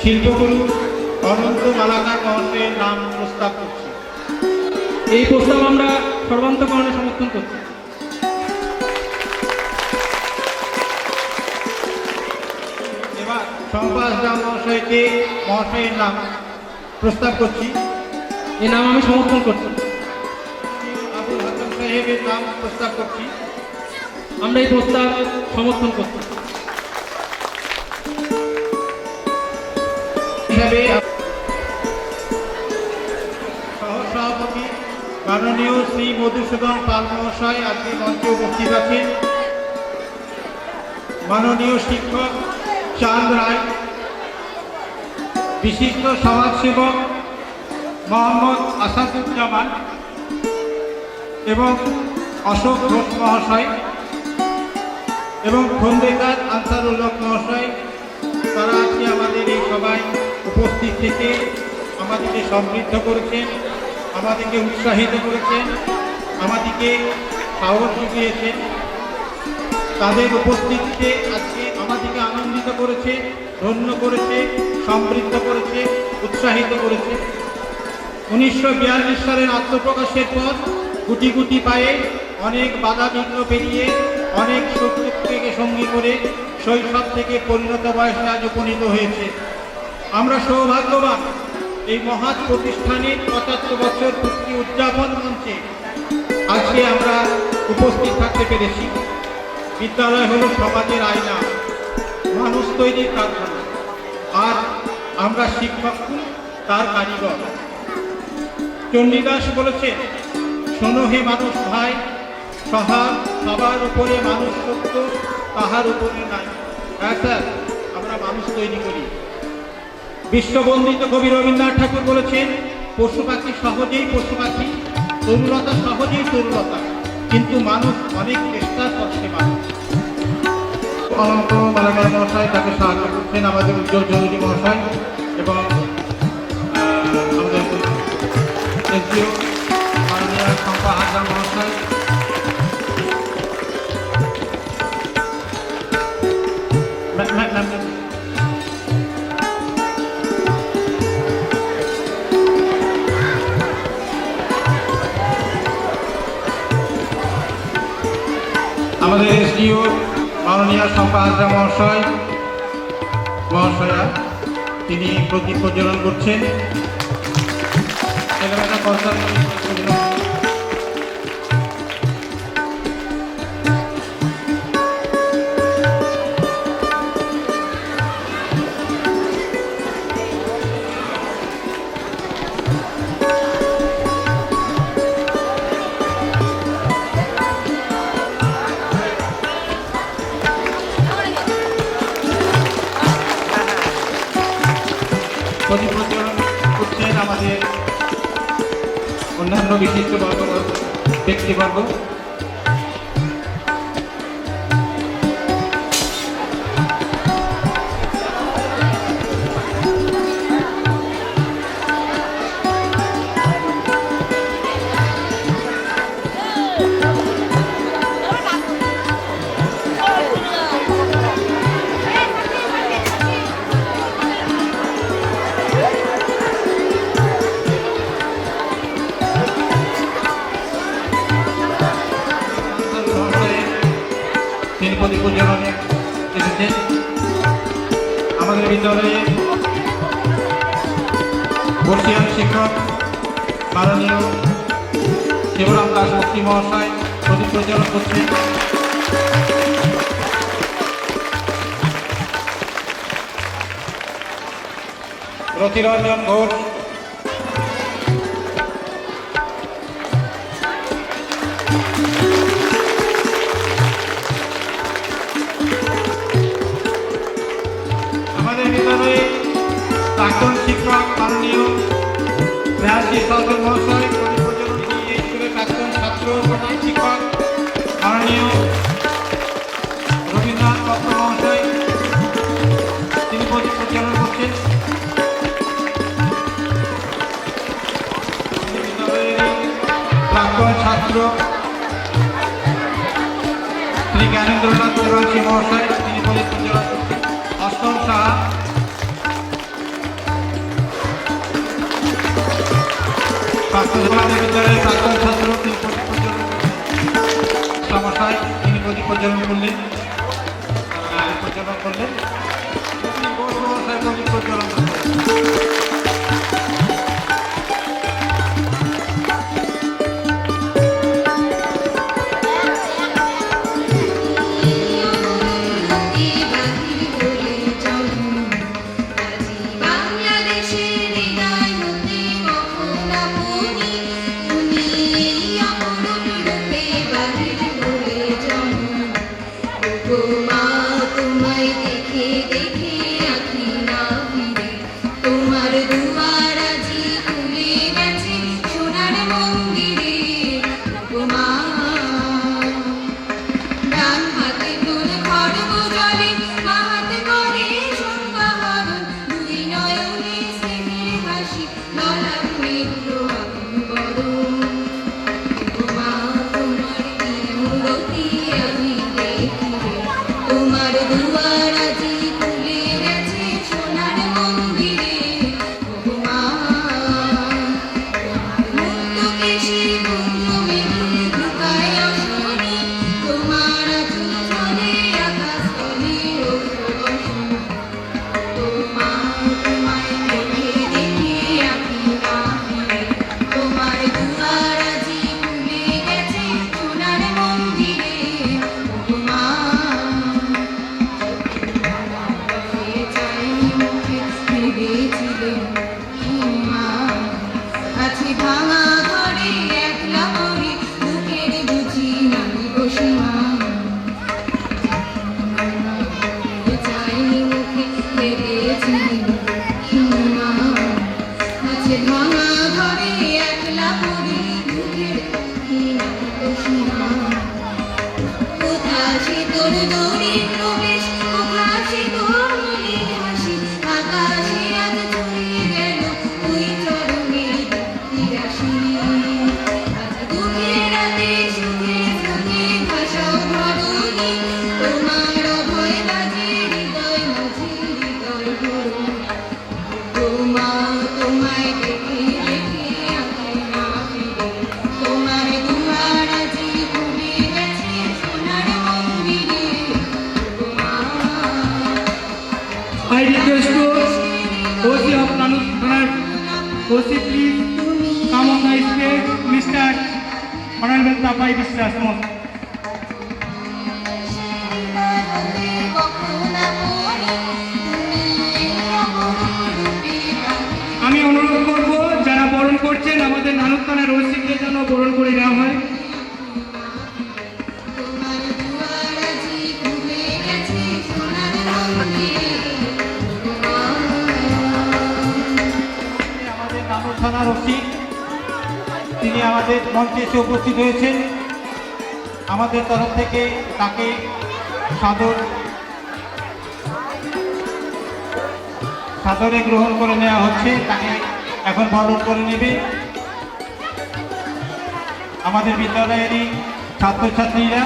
শিল্পগুরু অনন্ত মালাকার মহাশয়ের নাম প্রস্তাব করছি। এই প্রস্তাব আমরা সর্বান্তকরণে সমর্থন করছি। এবার শঙ্কর রাম মহাশয়ের নাম প্রস্তাব করছি। এই নাম আমি সমর্থন করছি। আবুল হাসান সাহেবের নাম প্রস্তাব করছি। আমরা এই প্রস্তাব সমর্থন করছি। হিসাবে সহসভাপতি মাননীয় শ্রী মধুসূদন পাল মহাশয় আজকে মঞ্চে উপস্থিত আছেন। মাননীয় শিক্ষক চাঁদ রায়, বিশিষ্ট সমাজসেবক মোহাম্মদ আসাদুজ্জামান এবং অশোক ঘোষ মহাশয় এবং খন্দকার আনসারুল্লাহ মহাশয়, তারা আজকে আমাদের এই সভায় উপস্থিত থেকে আমাদেরকে সমৃদ্ধ করেছেন, আমাদেরকে উৎসাহিত করেছেন, আমাদেরকে সাহস জুগিয়েছেন। তাদের উপস্থিতিতে আজকে আমাদেরকে আনন্দিত করেছে, ধন্য করেছে, সমৃদ্ধ করেছে, উৎসাহিত করেছে। 1942 সালের আত্মপ্রকাশের পর গুটি গুটি পায়ে অনেক বাধা বিঘ্ন পেরিয়ে অনেক শত্রুকে সঙ্গী করে শৈশব থেকে পরিণত বয়সে আজ উপনীত হয়েছে। আমরা সৌভাগ্যবান এই মহৎ প্রতিষ্ঠানের 75 বছর পূর্তি উদযাপন মঞ্চে আজকে আমরা উপস্থিত থাকতে পেরেছি। বিদ্যালয় হলো সমাজের আয়না, মানুষ তৈরির কারখানা, আর আমরা শিক্ষক তার কারিগর। চণ্ডীদাস বলেছে, শোনো হে মানুষ ভাই, সবার উপরে মানুষ সত্য, তাহার উপরে নাই। হ্যাঁ স্যার, আমরা মানুষ তৈরি করি। বিশ্ববন্দিত কবি রবীন্দ্রনাথ ঠাকুর বলেছেন, পশু পাখি সহজেই পশু পাখি, তরুলতা সহজেই তরুলতা, কিন্তু মানুষ অনেক চেষ্টার পক্ষে মানুষ। অনন্ত মালাকার মহাশয় তাকে সাহায্য করছেন, আমাদের উজ্জ্বল চৌধুরী মহাশয় এবং আমাদের এসডিও মাননীয় শঙ্কর হাজরা মহাশয়। আমাদের এসডিও মাননীয় শঙ্কর হাজরা মহাশয়া তিনি প্রদীপ প্রজ্বলন করছেন। প্রদীপ প্রজ্বলন করছেন আমাদের অন্যান্য বিশিষ্ট ব্যক্তিবর্গ। তিনি প্রদীপ প্রজ্বলনে এসেছেন। আমাদের বিদ্যালয়ে বর্ষিয়ান শিক্ষক মাননীয় শিবরাম দাস বক্সী মহাশয় প্রদীপ প্রজ্বলন করছেন। রতিরঞ্জন ঘোষ বিদ্যালয়ে প্রাক্তন শিক্ষক মাননীয় মেহাজি সরকার মহাশয় প্রদীপ প্রজ্বলন, এই স্কুলের প্রাক্তন ছাত্র প্রধান শিক্ষক মাননীয় রবীন্দ্রনাথ দত্ত মহাশয় তিনি প্রদীপ প্রজ্বলন করছেন। বিদ্যালয়ের প্রাক্তন ছাত্র শ্রী জ্ঞানেন্দ্রনাথ দেবাংশী মহাশয় তিনি প্রদীপ প্রজ্বলন করছেন। অষ্টম সাহা আমাদের বিদ্যালয়ের প্রাক্তন ছাত্র তিনি সমস্যায় তিনি প্রদীপ প্রজ্বলন করলেন প্রদীপ প্রজ্বলন করলেন। I request to OC of Nanut Thanar, OC please come on the stage, Mr. Honorable Tapai Biswas. আমি অনুরোধ করব যারা বরণ করছেন আমাদের নানুক থানার ওসিকে যেন বরণ করে নেওয়া হয়। আমাদের নানুক থানার ওসি তিনি আমাদের মঞ্চে এসে উপস্থিত হয়েছেন। আমাদের তরফ থেকে তাকে সাদরে গ্রহণ করে নেওয়া হচ্ছে। তাকে এখন বরণ করে নেবে আমাদের বিদ্যালয়েরই ছাত্রছাত্রীরা।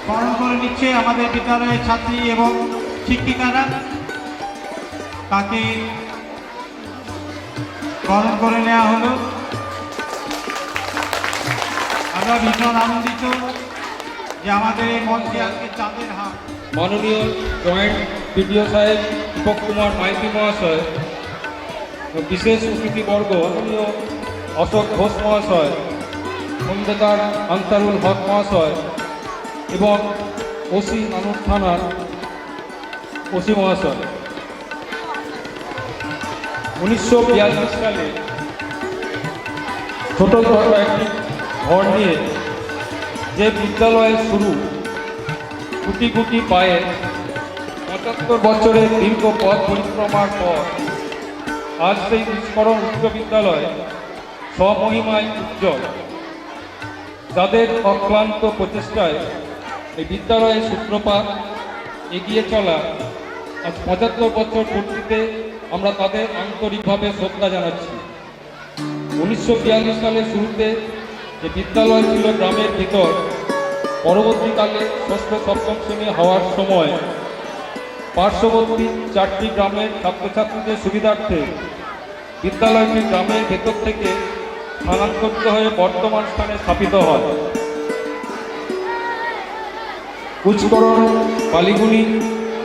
বরণ করে নিচ্ছে আমাদের বিদ্যালয়ের ছাত্রী এবং শিক্ষিকারা। তাকে বরণ করে নেওয়া হলো। আমরা ভীষণ আনন্দিত যে আমাদের এই মঞ্চে আজকে চাঁদের হাট। মাননীয় জয়েন্ট বিডিও সাহেব দীপক কুমার মাইতি মহাশয়, বিশেষ অতিথিবর্গ মাননীয় অশোক ঘোষ মহাশয়, খন্দকার আনসারুল হক মহাশয় এবং ওসি নানুক থানার ওসি মহাশয়। 1942 সালে ছোটখাটো একটি ঘর নিয়ে যে বিদ্যালয়ের শুরু, গুটি গুটি পায়ে 75 বছরের দীর্ঘ পথ পরিক্রমার পর আজ সেই বিস্ফোরণ উচ্চ বিদ্যালয় স্বমহিমায় উজ্জ্বল। যাদের অক্লান্ত প্রচেষ্টায় এই বিদ্যালয়ের সূত্রপাত, এগিয়ে চলা আজ 75 বছর পূর্তিতে আমরা তাদের আন্তরিকভাবে শ্রদ্ধা জানাচ্ছি। 1942 সালের শুরুতে যে বিদ্যালয় ছিল গ্রামের ভিতর, পরবর্তীকালে ষষ্ঠ সপ্তম শ্রেণী হওয়ার সময় পার্শ্ববর্তী 4টি গ্রামের ছাত্রছাত্রীদের সুবিধার্থে বিদ্যালয়টি গ্রামের ভেতর থেকে স্থানান্তরিত হয়ে বর্তমান স্থানে স্থাপিত হয়। কুচকরণ, বালিগুনি,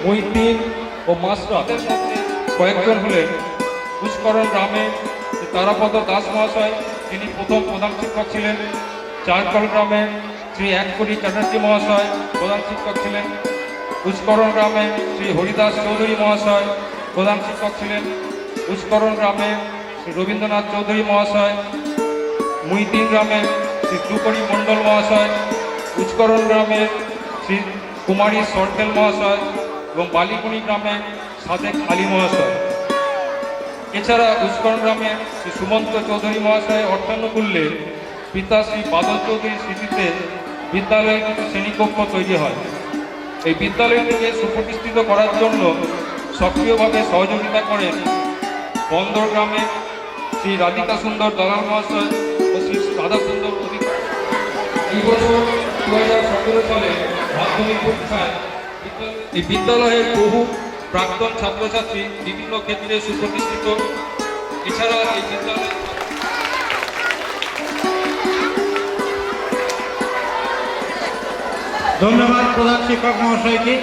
মৈতিন ও মাসরাতের মধ্যে কয়েকজন হলেন কুচকরণ গ্রামে শ্রী তারাপদ দাস মহাশয়, যিনি প্রথম প্রধান শিক্ষক ছিলেন। চারকল গ্রামে শ্রী এককরি চ্যাটার্জি মহাশয় প্রধান শিক্ষক ছিলেন। কুচকরণ গ্রামে শ্রী হরিদাস চৌধুরী মহাশয় প্রধান শিক্ষক ছিলেন। কুচকরণ গ্রামে শ্রী রবীন্দ্রনাথ চৌধুরী মহাশয়। মুইতিন গ্রামে শ্রী ধ্রুপরী মণ্ডল মহাশয়। কুচকরণ গ্রামে শ্রী কুমারী সরতেল মহাশয় এবং বালিগুনি গ্রামে সাদেক আলী মহাশয়। এছাড়া কুচকরণ গ্রামে শ্রী সুমন্ত চৌধুরী মহাশয় অর্থানুকূল্যে পিতা শ্রী বাদল চৌধুরীর স্মৃতিতে বিদ্যালয়ে কিছু শ্রেণীকক্ষ তৈরি হয়। এই বিদ্যালয়টিকে সুপ্রতিষ্ঠিত করার জন্য সক্রিয়ভাবে সহযোগিতা করেন বন্দর গ্রামে শ্রী রাধিকা সুন্দর দালাল মহাশয় ও শ্রী রাধা সুন্দর অধিকারী। এই বছর 2017 সালে মাধ্যমিক পরীক্ষায় এই বিদ্যালয়ের বহু প্রাক্তন ছাত্রছাত্রী বিভিন্ন ক্ষেত্রে সুপ্রতিষ্ঠিত। এছাড়া এই বিদ্যালয়ে ধন্যবাদ প্রধান শিক্ষক মহাশয়কে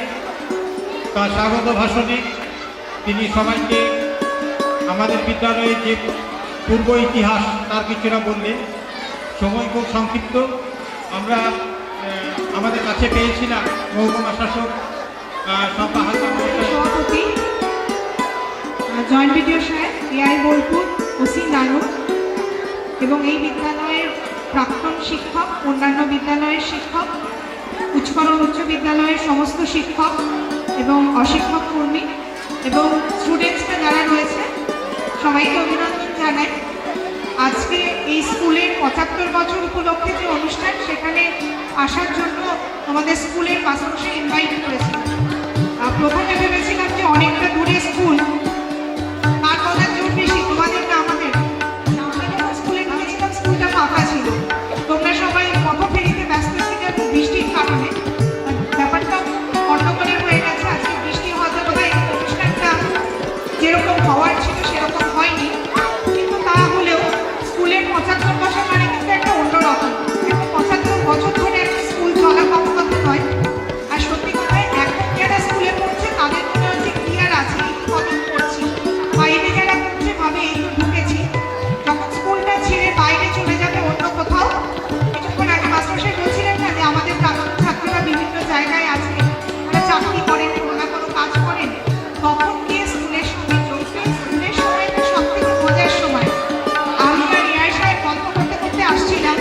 তার স্বাগত ভাষণে। তিনি সবাইকে আমাদের বিদ্যালয়ের যে পূর্ব ইতিহাস তার কিছুটা বললেন। সময় খুব সংক্ষিপ্ত। আমরা আমাদের কাছে পেয়েছিলাম মহকুমা শাসক শম্পা হালদার মহাশয়, সভাপতি জয়েন্ট বিডিও সাহেব, এআই বোলপুর, ওসি নানু এবং এই বিদ্যালয়ের প্রাক্তন শিক্ষক, অন্যান্য বিদ্যালয়ের শিক্ষক, কুচকরণ উচ্চ বিদ্যালয়ের সমস্ত শিক্ষক এবং অশিক্ষক কর্মী এবং স্টুডেন্টসরা যারা রয়েছে সবাইকে অভিনন্দন জানাই। আজকে এই স্কুলের 75 বছর উপলক্ষে যে অনুষ্ঠান, সেখানে আসার জন্য আমাদের স্কুলের পাশাপাশি ইনভাইট করেছে। প্রথমে ভেবেছিলাম যে অনেকটা দূরে স্কুল, তার কথা জোর বেশি তোমাদের না আমাদের। আমরা যখন স্কুলে ঢুকেছিলাম স্কুলটা ফাঁকা ছিল, তোমরা সবাই পথ ফেরিতে ব্যস্ত ছিলে বৃষ্টির কারণে। ব্যাপারটা গন্ডগোলের হয়ে গেছে। আজকে বৃষ্টি হয়তো বোধহয় অনুষ্ঠানটা যেরকম হওয়ার ছিল সেরকম হয়নি, কিন্তু তা হলেও স্কুলের 75 বছর মানে কিন্তু একটা অন্যরকম। 75 বছর ধরে একটা স্কুল চলা কম কথা নয়। আর সত্যি কথায় এখন যারা স্কুলে পড়ছে তাদের মনে হচ্ছে কি আর আছে, কদিন পড়ছি। বাইরে যারা পড়ছে ভাবে এই তো ঢুকেছি, যখন স্কুলটা ছেড়ে বাইরে চলে যাবে অন্য কোথাও। কিছুক্ষণ আগে মাস্টারমশাই বলছিলেন না যে আমাদের প্রাক্তন ছাত্ররা বিভিন্ন জায়গায় আছে, তারা চাকরি করেন, কোনো না কোনো কাজ করেন, তখন গিয়ে স্কুলের সঙ্গে চলছে। স্কুলের সময়টা সব থেকে মজার সময়। আমি আর এআই সাহেব গল্প করতে করতে আসছিলাম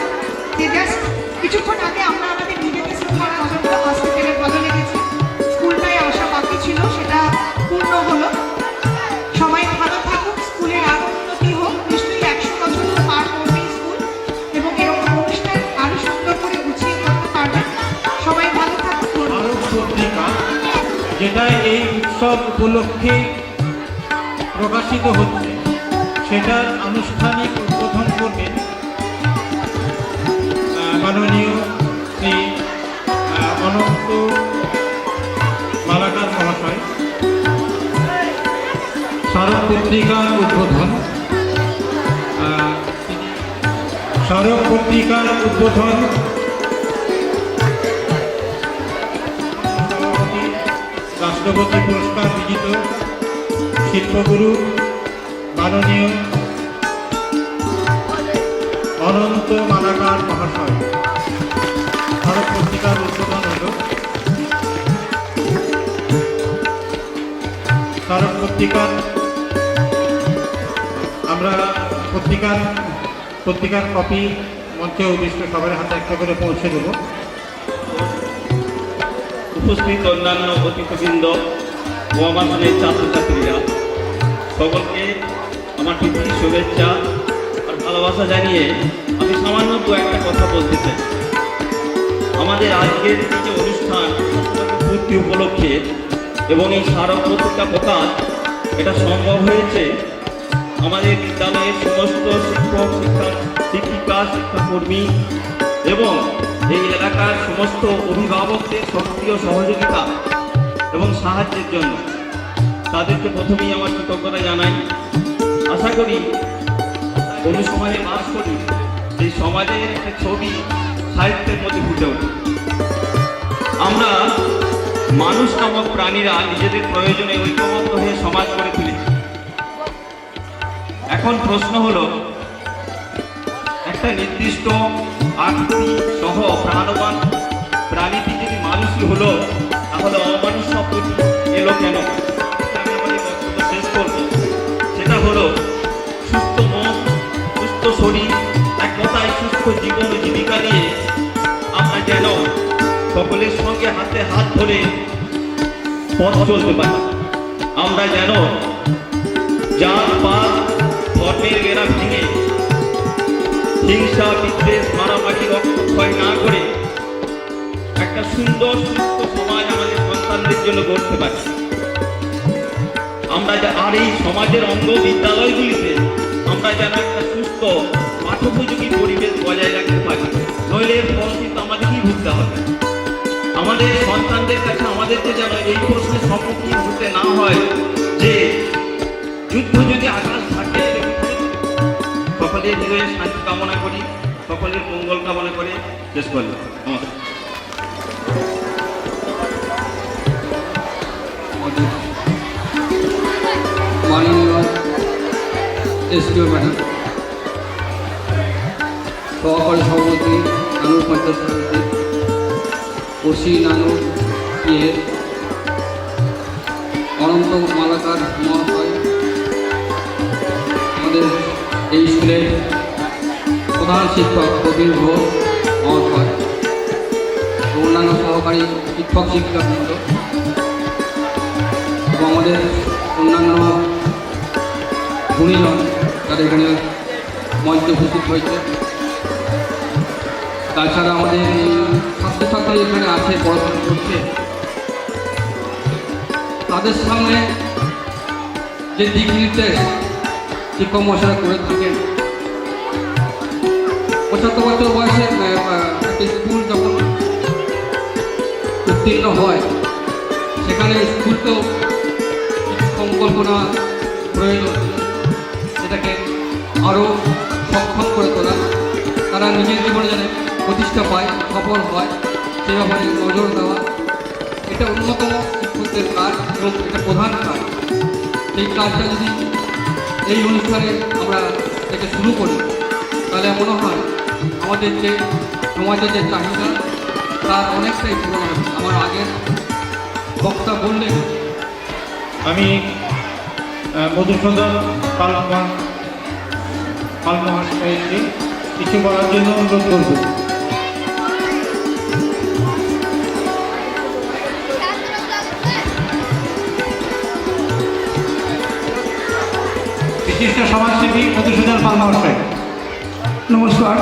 যে জাস্ট কিছুক্ষণ আগে আমরা আমাদের নিজেকে শুরু করার জন্য হসপিটালের বদলে গেছি। স্কুলটায় আসা বাকি ছিল, সেটা পূর্ণ হলো। সবাই ভালো থাকুক, স্কুলের আরও উন্নতি হোক। নিশ্চয়ই 100 বছর পার করবে স্কুল এবং এরকম অনুষ্ঠান আরও সুন্দর করে গুছিয়ে করতে পারবে। সবাই ভালো থাকুক। আরব পত্রিকা, যেটা এই উৎসব উপলক্ষে প্রকাশিত হচ্ছে, সেটার আনুষ্ঠানিক উদ্বোধন করবেন মাননীয় শ্রী অনন্ত মালাকার মহাশয়। স্মারক পত্রিকার উদ্বোধন স্মারক পত্রিকার উদ্বোধন রাষ্ট্রপতি পুরস্কার বিজিত শিল্পগুরু মাননীয় অনন্ত মালাকার মহাশয়। ভারত পত্রিকার উদ্বোধন হল। স্মারক পত্রিকার আমরা পত্রিকার কপি মঞ্চে উদ্দিষ্ট সবার হাতে একটা করে পৌঁছে দেব। উপস্থিত অন্যান্য অতিথিবৃন্দ ও আমার স্কুলের ছাত্রছাত্রীরা, সকলকে আমার প্রীতি, শুভেচ্ছা আর ভালোবাসা জানিয়ে আমি সামান্য একটা কথা বলতে চাই। আমাদের আজকের এই যে অনুষ্ঠান পূর্তি উপলক্ষে এবং এই স্মারক পত্রিকা প্রকাশ, এটা সম্ভব হয়েছে আমাদের বিদ্যালয়ের সমস্ত শিক্ষক, শিক্ষিকা, শিক্ষাকর্মী এবং এই এলাকার সমস্ত অভিভাবকদের সক্রিয় সহযোগিতা এবং সাহায্যের জন্য। তাদেরকে প্রথমেই আমার কৃতজ্ঞতা জানাই। আশা করি কোনো সমাজে বাস করি, সেই সমাজের একটা ছবি সাহিত্যের মধ্যে ফুটে ওঠে। আমরা মানুষ নামক প্রাণীরা নিজেদের প্রয়োজনে ঐক্যবদ্ধ হয়ে সমাজ গড়ে তুলেছি। এখন প্রশ্ন হলো, একটা নির্দিষ্ট আকৃতি সহ প্রাণবান প্রাণীটি যদি মানুষই হলো, তাহলে অমানুষ শব্দটি এলো কেন? আমি আমাদের বক্তব্য শেষ করবো। সেটা হলো সুস্থ মন, সুস্থ শরীর, এক কথায় সুস্থ জীবন ও জীবিকা নিয়ে আমরা যেন সকলের সঙ্গে হাতে হাত ধরে পথ চলতে পারি। আমরা যেন জাত পাত ধর্মের বেড়া ভেঙে হিংসা বিদ্বেষ মারামারি রক্তক্ষয় না করে একটা সুন্দর সুস্থ সমাজ আমাদের সন্তানদের জন্য গড়তে পারি। আমরা আর এই সমাজের অঙ্গ বিদ্যালয়গুলিতে আমরা যেন একটা সুস্থ পাঠোপযোগী পরিবেশ বজায় রাখতে পারি, নইলে এর ফল কিন্তু আমাদেরকেই ভুগতে হবে। আমাদের সন্তানদের কাছে আমাদেরকে যেন এই প্রশ্নের সম্মুখীন হতে না হয় যে যুদ্ধ যদি আকাশ থাকে। সকলের হৃদয়ে শান্তি কামনা করি, সকলের মঙ্গল কামনা করে শেষ করি। নমস্কার। মাননীয় এসডিও ম্যাডাম, সহকারী সভাপতি নানুর পঞ্চায়েত সমিতি, ওসি নানুর ইয়ে, অনন্ত মালাকার মহাশয়, আমাদের এই স্কুলের প্রধান শিক্ষক কবির ঘোষ মহাশয়, অন্যান্য সহকারী শিক্ষক শিক্ষাবৃন্দ এবং আমাদের অন্যান্য গুণীজন যারা এখানে মঞ্চে উপস্থিত হয়েছে, তাছাড়া আমাদের ছাত্রছাত্রী এখানে আছে, পড়াশোনা করছে, তাদের সামনে যে দিক নির্দেশ শিক্ষক মশাইরা করে থাকেন, 75 বছর বয়সে একটা স্কুল যখন উত্তীর্ণ হয়, সেখানে স্কুলকেও সংকল্পনা প্রয়োজন, সেটাকে আরও সক্ষম করে তোলা, তারা নিজের জীবনে যেন প্রতিষ্ঠা পায়, সফল হয়, সে ব্যাপারে নজর দেওয়া, এটা অন্যতম শিক্ষকদের কাজ এবং এটা প্রধান কাজ। এই কাজটা যদি এই অনুষ্ঠানে আমরা থেকে শুরু করি, তাহলে মনে হয় আমাদের যে সমাজের যে চাহিদা তার অনেকটাই পূরণ হবে। আমার আগের বক্তা বললেন, আমি মধুসূদন পাল মহাশয়কে কিছু বলার জন্য অনুরোধ করব। বিশিষ্ট সমাজসেবী মধুসূদন পাল মহাশয়। নমস্কার।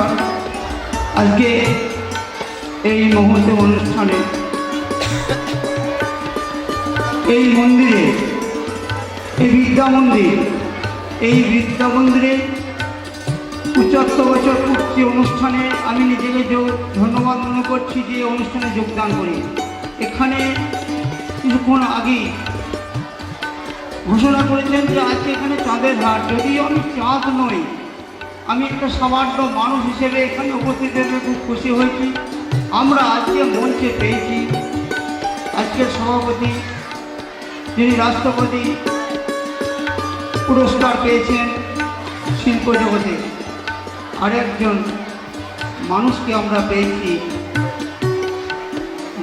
আজকে এই মুহূর্তে অনুষ্ঠানে এই মন্দিরে, এই বিদ্যা মন্দিরে 75 বছর পূর্তি অনুষ্ঠানে আমি নিজেকে ধন্যবাদ মনে করছি যে অনুষ্ঠানে যোগদান করি। এখানে কিছুক্ষণ আগেই ঘোষণা করেছেন যে আজকে এখানে চাঁদের হাট। যদিও আমি চাঁদ নই, আমি একটা সামান্য মানুষ হিসেবে এখানে উপস্থিত হয়ে খুব খুশি হয়েছি। আমরা আজকে মঞ্চে পেয়েছি আজকের সভাপতি, যিনি রাষ্ট্রপতি পুরস্কার পেয়েছেন শিল্প জগতে, আরেকজন মানুষকে আমরা পেয়েছি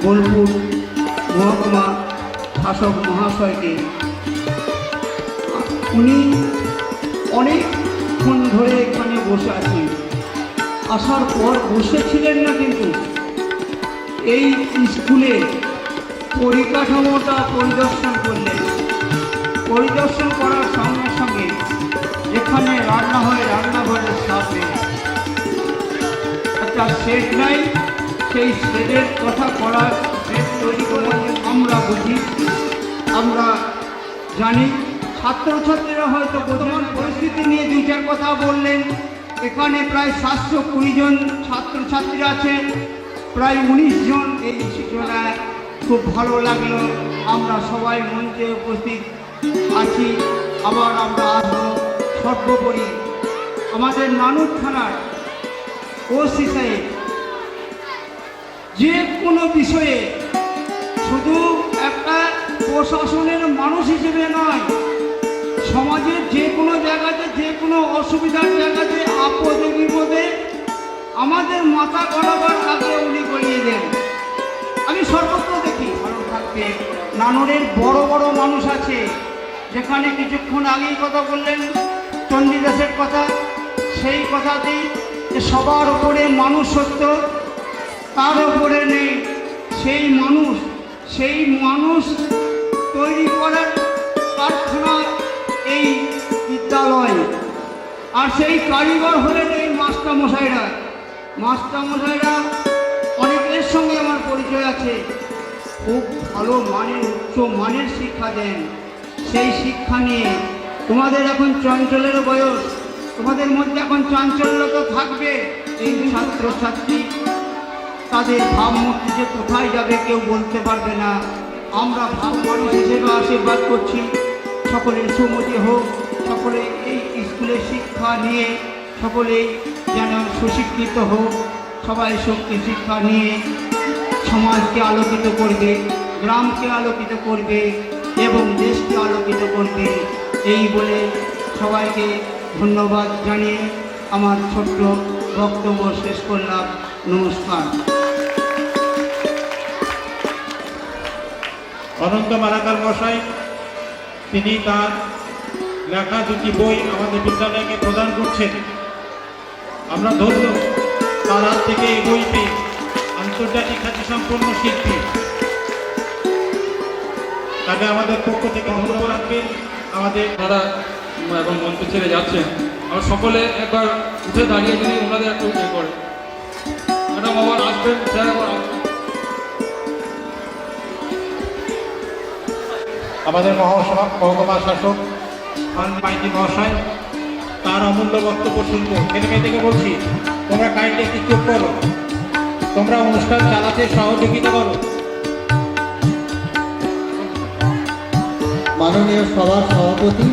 বোলপুর মহকুমা শাসক মহাশয়কে। উনি অনেকক্ষণ ধরে এখানে বসে আছেন, আসার পর বসেছিলেন না, কিন্তু এই স্কুলে পরিকাঠামোটা পরিদর্শন করলেন। পরিদর্শন করার সঙ্গে সঙ্গে যেখানে রান্না হয় রান্নাঘরের সামনে একটা শেড নাই, সেই শেডের কথা করার শেড তৈরি করে আমরা বুঝি, আমরা জানি। ছাত্রছাত্রীরা হয়তো বর্তমান পরিস্থিতি নিয়ে দু চার কথা বললেন। এখানে প্রায় 720 জন ছাত্রছাত্রী আছে, প্রায় 19 জন এই শিক্ষকরা। খুব ভালো লাগলো আমরা সবাই মঞ্চে উপস্থিত আছি, আবার আমরা আসবো। সর্বোপরি আমাদের নানুর থানার ওসি সাহেব যে কোনো বিষয়ে শুধু একটা প্রশাসনের মানুষ হিসেবে নয়, সমাজের যে কোনো জায়গাতে যে কোনো অসুবিধার জায়গাতে আপদে বিপদে আমাদের মাথা গড়াবার আগে উনি গড়িয়ে দেন। আমি সর্বত্র দেখি ভালো থাকতে নানুরের বড় বড় মানুষ আছে, যেখানে কিছুক্ষণ আগেই কথা বললেন চণ্ডীদাসের কথা, সেই কথাতেই যে সবার ওপরে মানুষ সত্য, তার ওপরে নেই সেই মানুষ তৈরি করার কারখানা এই বিদ্যালয়। আর সেই কারিগর হলেন এই মাস্টারমশাইরা অনেকের সঙ্গে আমার পরিচয় আছে, খুব ভালো মানের উচ্চ মানের শিক্ষা দেন। সেই শিক্ষা নিয়ে তোমাদের এখন চঞ্চলের বয়স, তোমাদের মধ্যে এখন চাঞ্চল্যতা থাকবে। এই ছাত্রছাত্রী তাদের ভাবমূর্তি যে কোথায় যাবে কেউ বলতে পারবে না। আমরা ভাব মানুষ হিসেবে আশীর্বাদ করছি, সকলের সুমতি হোক, সকলে এই স্কুলের শিক্ষা নিয়ে সকলেই যেন সুশিক্ষিত হোক, সবাই শক্তি শিক্ষা নিয়ে সমাজকে আলোকিত করবে, গ্রামকে আলোকিত করবে এবং দেশকে আলোকিত করবে। এই বলে সবাইকে ধন্যবাদ জানিয়ে আমার ছোট্ট বক্তব্য শেষ করলাম। নমস্কার। অনন্ত মালাকার মশাই তিনি তার লেখা দুটি বই আমাদের বিদ্যালয়কে প্রদান করছেন। আমরা ধন্য তার হাত থেকে এই বই পেয়ে, আন্তর্জাতিক খ্যাতিসম্পন্ন শিল্পী, তাকে আমাদের পক্ষ থেকে ধন্যবাদ রাখবেন। আমাদের ওনারা এখন মঞ্চ ছেড়ে যাচ্ছেন, আমরা সকলে একবার উঠে দাঁড়িয়ে যদি ওনাদের একটু ইয়ে করে, ম্যাডাম আবার আসবেন, স্যার আবার আসবেন। আমাদের মহকুমা শাসক মাইতি মহাশয় তার অমূল্য বক্তব্য শুনবো। ছেলে মেয়েদেরকে বলছি, তোমরা কাইন্ডলি একটু চুপ করো, তোমরা অনুষ্ঠান চালাতে সহযোগিতা করো। মাননীয় সভার সভাপতি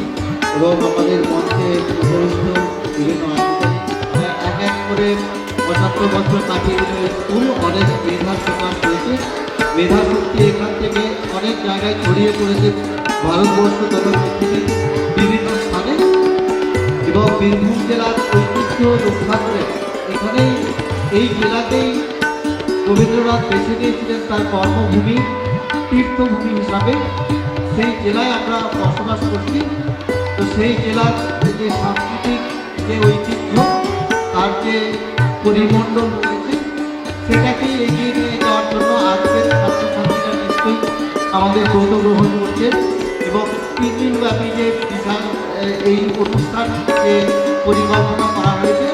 এবং আমাদের মঞ্চে উপস্থিত বিভিন্ন আধিকারিক, এক এক করে ৭৫ বছর কাটিয়ে দিল স্কুল, অনেক মেধার প্রকাশ হয়েছে। মেধা শক্তি এখান থেকে অনেক জায়গায় ছড়িয়ে পড়েছে ভারতবর্ষ তথা পৃথিবীর বিভিন্ন স্থানে, এবং বীরভূম জেলার ঐতিহ্য রক্ষা করে এখানেই এই জেলাতেই রবীন্দ্রনাথ বেছে নিয়েছিলেন তার কর্মভূমি, তীর্থভূমি হিসাবে। সেই জেলায় আমরা বসবাস করছি। তো সেই জেলার যে সাংস্কৃতিক যে ঐতিহ্য, তার যে পরিমণ্ডল রয়েছে, সেটাকে এগিয়ে নিয়ে যাওয়ার জন্য আজকের ছাত্রছাত্রীরা নিশ্চয়ই আমাদের ব্রত গ্রহণ করছেন। এবং 3 দিনব্যাপী যে বিশাল এই অনুষ্ঠান যে পরিকল্পনা করা হয়েছে,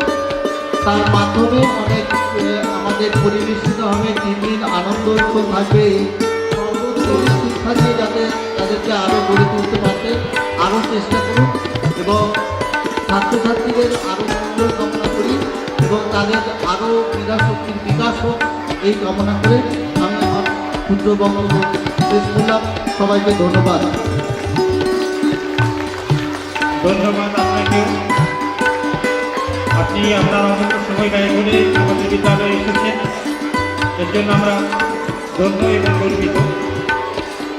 তার মাধ্যমে অনেক আমাদের পরিবেশিত হবে 3 দিন আনন্দ উৎসব থাকবে। এই সর্বোচ্চ শিক্ষা দিয়ে যাতে তাদেরকে আরও গড়ে তুলতে পারতে আরও চেষ্টা করুন, এবং ছাত্রছাত্রীদের আরও সুন্দর কামনা করি এবং তাদের আরও মেধাশক্তির বিকাশ হোক, এই কামনা করে আমি আমার ক্ষুদ্র বক্তব্য শেষ করলাম। সবাইকে ধন্যবাদ। ধন্যবাদ আপনাকে। আপনি আপনার অমূল্য সময় ব্যয় করে আমাদের বিদ্যালয়ে এসেছেন, এর জন্য আমরা ধন্য এবং গর্বিত।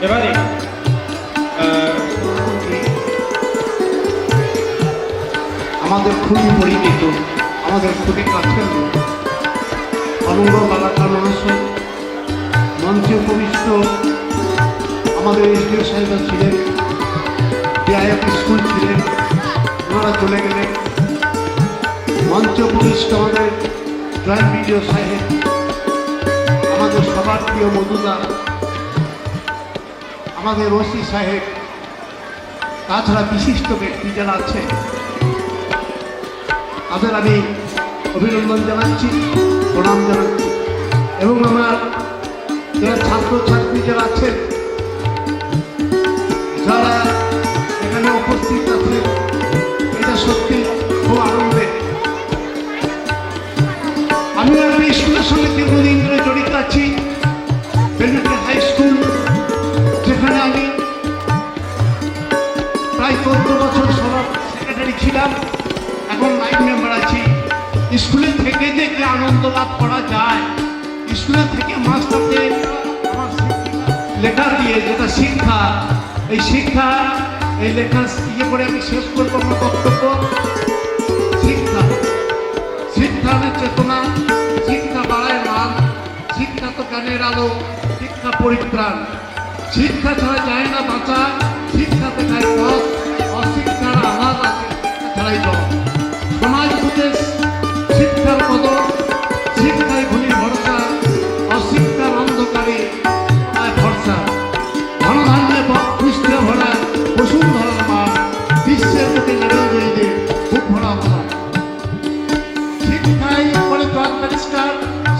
এবারে আমাদের খুবই পরিচিত, আমাদের খুবই কাছের লোক অনন্ত মালাকার মহাশয় মঞ্চে উপবিষ্ট আমাদের এসডিও সাহেবরা ছিলেন, ডিআইএফ স্কুল ছিলেন, ওনারা চলে গেলেন। মঞ্চে উপবিষ্ট আমাদের জয়েন্ট বিডিও সাহেব, আমাদের সবার প্রিয় মধুদা, আমাদের ওসি সাহেব, তাছাড়া বিশিষ্ট ব্যক্তি যারা আছে তাদের আমি অভিনন্দন জানাচ্ছি, প্রণাম জানাচ্ছি। এবং আমার যারা ছাত্রছাত্রী যারা আছেন, যারা এখানে উপস্থিত আছেন, এটা সত্যি খুব আনন্দের। আমি একটা স্কুলের সঙ্গে দীর্ঘদিন ধরে জড়িত আছি, বেলুটি হাই স্কুল, যেখানে আমি ছিলাম, এখন লাইন মেম্বার আছি। স্কুলে থেকে যে কি আনন্দ লাভ করা যায়, স্কুলে থেকে মাস্টারদের আমার লেখা দিয়ে যেটা শিক্ষা, এই শিক্ষা এই লেখা ইয়ে করে আমি শেষ করবো আমার বক্তব্য। শিক্ষা, শিক্ষার চেতনা, শিক্ষা বাড়ায় মান, শিক্ষা তো জ্ঞানের আলো, শিক্ষা পরিত্রাণ। শিক্ষা ছাড়া যায় না বাঁচা, শিক্ষা দেখায় পথ, অশিক্ষার আঘাত আছে, শিক্ষা ছাড়াই পথ। সমাজ উপদেশ, শিক্ষার কদর, শিক্ষায় ঘুরি ভরসা, অশিক্ষার অন্ধকারে পায় ভরসা। ধনধান্যে পুষ্টে ভরা বসুন্ধরার মান, বিশ্বের বুকে নারীদের খুব ভরা অবদান। শিক্ষাই করে জজ ব্যারিস্টার,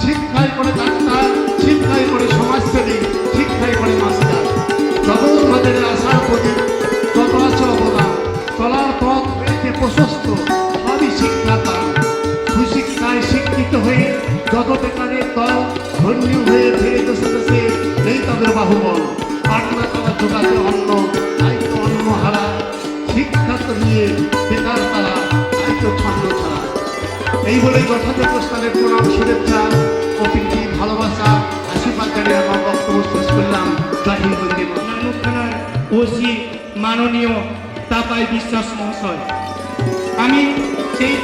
শিক্ষাই করে ডাক্তার, শিক্ষাই করে সমাজসেবী, শিক্ষাই করে মাস্টার। জগৎ বাজারে আসার প্রদীপ, যত আছে অবদান, চলার পথ হয়েছে প্রশস্ত, সবই শিক্ষার দান। সুশিক্ষায় শিক্ষিত হয়ে যত বেকারের দল ধন্য হয়ে ফিরে দেশে দেশে নেই তাদের বাহুবল। পাটনা তারা জোগাতে অন্ন, তাই তো অন্ন হারা। শিক্ষা তো নিয়ে বেকার তারা, তাই তো ছন্দ ছাড়া। এই বলে যথাযথ স্থানের প্রণাম, শুভেচ্ছা ও প্রীতি, ভালোবাসা, আশীর্বাদ জানিয়ে আমার বক্তব্য শেষ করলাম। জয় হিন্দ, বন্দে মাতরম। নানুক থানার ওসি মাননীয় তাপাই বিশ্বাস মহাশয়, আমি সেই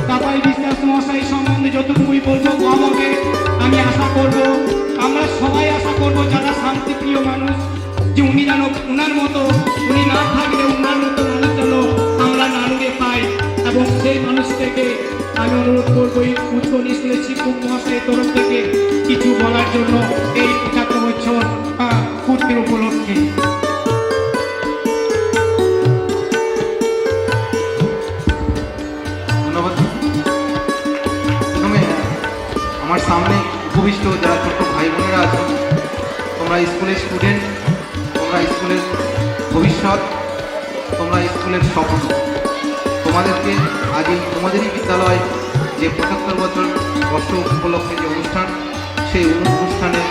তাপাই বিশ্বাস মহাশয় সম্বন্ধে যতটুকুই বলবো আমাকে আমি আশা করব, আমরা সবাই আশা করব যারা শান্তিপ্রিয় মানুষ, যে উনি যেন উনার মতো, উনি না থাকলে উনার মতো মানুষ যেন আমরা নানুকে পাই। এবং সেই মানুষ থেকে আমি অনুরোধ করবো এই উচ্চ স্কুলের শিক্ষক মহাশয়ের তরফ থেকে কিছু বলার জন্য এই 75 বছর পূর্তির উপলক্ষে। ধন্যবাদ। প্রথমে আমার সামনে উপবিষ্ট যারা ছোট্ট ভাই বোনেরা আছো, তোমরা স্কুলের স্টুডেন্ট, তোমরা স্কুলের ভবিষ্যৎ, তোমরা স্কুলের স্বপ্ন। তোমাদেরকে আজ এই তোমাদেরই বিদ্যালয় যে 75 বছর বর্ষ উপলক্ষে যে অনুষ্ঠান, সেই অনুষ্ঠানে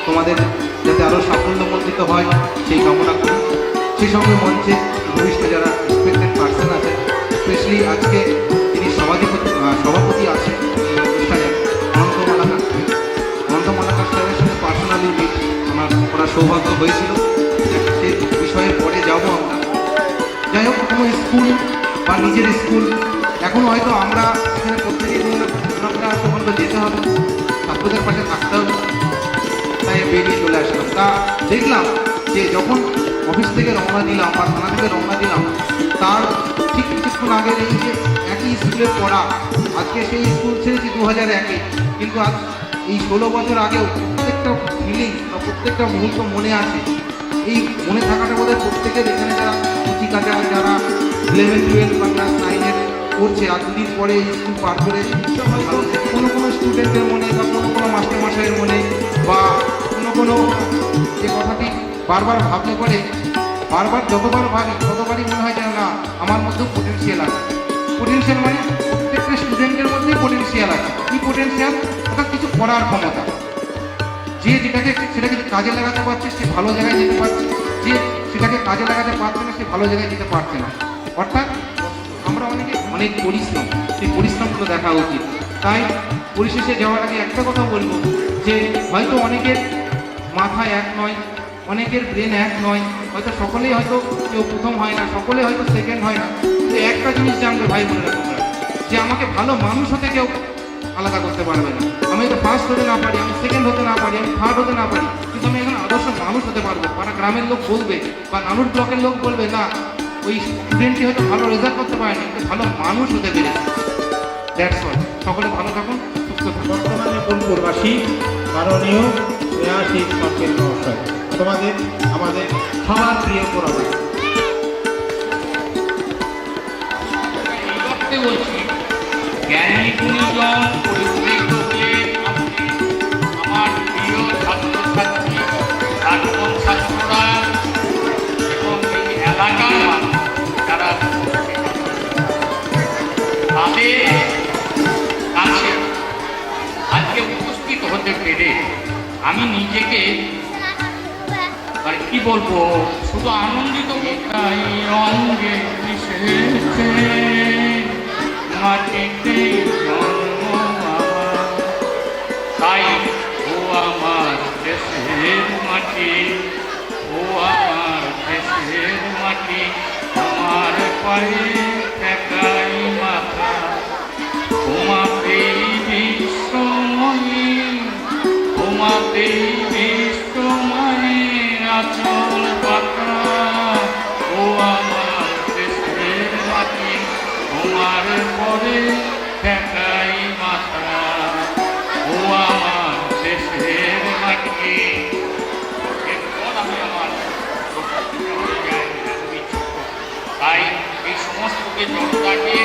তোমাদের যাতে আরও সাফল্যমণ্ডিত হয় সেই কামনা করি। সেই সঙ্গে মঞ্চে ভবিষ্যৎ যারা রেসপেক্টেড পার্সন আছে, স্পেশালি আজকে যিনি সভাপতি আছেন এই অনুষ্ঠানে, অনন্ত মালাকার সাহেবের সঙ্গে পার্সোনালি আমার করার সৌভাগ্য হয়েছিল। সেই বিষয়ে পরে যাব আমরা। যাই হোক, কোনো স্কুল বা নিজের স্কুল, এখন হয়তো আমরা এখানে প্রত্যেকেই আমরা পর্যন্ত যেতে হবে, ছাত্রদের পাশে থাকতে হবে, তাই বেরিয়ে চলে আসলাম। তা দেখলাম যে যখন অফিস থেকে রওনা দিলাম বা থানা থেকে রওনা দিলাম, তার ঠিক কিছুক্ষণ আগের এই যে একই স্কুলে পড়া, আজকে সেই স্কুল ছেড়েছি 2001-এ, কিন্তু আজ এই 16 বছর আগেও প্রত্যেকটা ফিলিং বা প্রত্যেকটা মুহূর্ত মনে আছে। এই মনে থাকাটা বোধহয় প্রত্যেকের এখানে যারা শিক্ষিকা যারা 11, 12 বা ক্লাস 9-এর করছে, আর দুদিন পরে এই স্কুল পার করে কোনো স্টুডেন্টের মনে বা কোনো মাস্টারমশাইয়ের মনে বা কোনো যে কথাটি বারবার ভাবলে পরে, বারবার যতবার ভাবি ততবারই মনে হয় যেন না, আমার মধ্যেও পোটেনশিয়াল আছে। পোটেনশিয়াল মানে প্রত্যেকটা স্টুডেন্টের মধ্যেই পোটেনশিয়াল আছে। কি পোটেনশিয়াল? ওটা কিছু করার ক্ষমতা। যে সেটাকে কাজে লাগাতে পারছে সে ভালো জায়গায় যেতে পারছে, যে সেটাকে কাজে লাগাতে পারছে না সে ভালো জায়গায় যেতে পারছে না। অর্থাৎ আমরা অনেক পরিশ্রম, সেই পরিশ্রমগুলো দেখা উচিত। তাই পরিশেষে যাওয়ার আগে একটা কথা বলবো যে হয়তো অনেকের মাথা এক নয়, অনেকের ব্রেন এক নয়, হয়তো সকলেই হয়তো কেউ প্রথম হয় না, সকলে হয়তো সেকেন্ড হয় না, কিন্তু একটা জিনিস জানবে ভাই বোনেরা তোমরা, যে আমাকে ভালো মানুষ হতে কেউ আলাদা করতে পারবে না। আমি তো ফার্স্ট হতে না পারি, আমি সেকেন্ড হতে না পারি, আমি থার্ড হতে না পারি, কিন্তু আমি এখন আদর্শ মানুষ হতে পারবো। পাড়া গ্রামের লোক বলবে বা নানুর ব্লকের লোক বলবে না, ওই স্টুডেন্টটি হয়তো ভালো রেজাল্ট করতে পারে না, কিন্তু ভালো মানুষ হতে পেরেছে। That's all. সকলে ভালো থাকুন, সুস্থ থাকুন। বর্তমানে বোলপুরবাসী মাননীয় স্নেহাশিস পাটেল মহাশয়, তোমাদের আমাদের সবার প্রিয় পরামর্শ। বলছি জ্ঞানী গুণীজন পরিপূর্ণ হলে আমার প্রিয় ছাত্রছাত্রী, প্রাক্তন ছাত্ররা এবং এই এলাকার মানুষ যারা তাদের কাছে আজকে উপস্থিত হতে পেরে আমি নিজেকে কি বলবো, শুধু আনন্দিত অঙ্গে মিশেছে। মাটি, ও আমার দেশের মাটি, তোমার পায়ে ঠেকাই মাথা। তোমাতেই বিশ্বময়ী, তোমাতেই বিশ্বময়ের আচল পাতা। ও আমার দেশের মাটি, তোমার পরে ঠেকাই মাথা। ও আমার দেশের মাটি। এরপর আমি আমার তাই এই সমস্তকে জনতাকে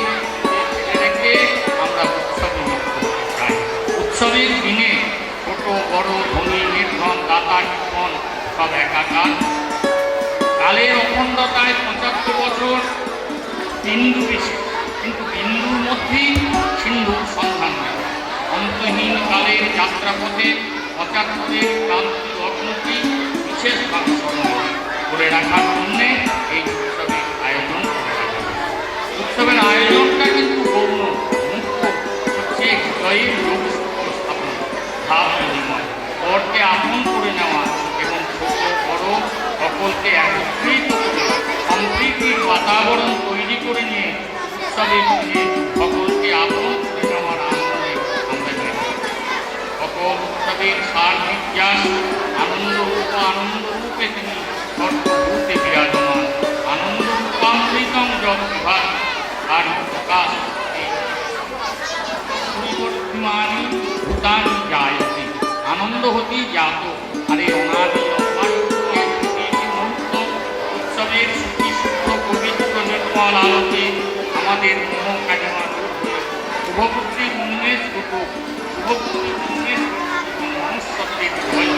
রেখে আমরা উৎসবে লিপ্ত হতে চাই। উৎসবের দিনে ছোট বড় ধনী নির্ধন দাতা কৃপণ সব একাকার। কালের অখণ্ডতায় 75 বছর বিন্দু বেশি, কিন্তু বিন্দুর মধ্যেই সিন্ধুর সন্ধান নেই। অন্তহীন কালের যাত্রাপথে 75 ক্রান্তি লগ্নটি বিশেষভাবে স্মরণ করে রাখার জন্য এই উৎসবের আয়োজন করা হয়। উৎসবের আয়োজনটা কিন্তু গৌণ, মুখ্য হচ্ছে হৃদয়ের লোক স্থাপন, ভাব বিনিময়, পরকে আপন করে নেওয়া এবং ছোট বড় সকলকে একত্রিত করে সম্প্রীতির বাতাবরণ তৈরি করে নিয়ে উৎসবের দিনে সকলকে আপন করে নেওয়ার আনন্দে আমরা নেব। সকল উৎসবের সার বিজ্ঞাস আনন্দরূপে তিনি সর্বভূতে বিরাজমান। আনন্দরূপামৃতং জগৎভার আর প্রকাশ পরিবর্তিমানি ভূতানি জায়তে, আনন্দ হতেই জাত। আরে অনাদি মুহূর্ত উৎসবের সুখী শুক্র পবিত্র নির্মল আলোকে আমাদের মোহ কাটনা শুভপুত্রীর উন্মেষ ঘটুক, শুভপুত্রীর উন্মেষ এবং মনুষ্যত্বের ভয়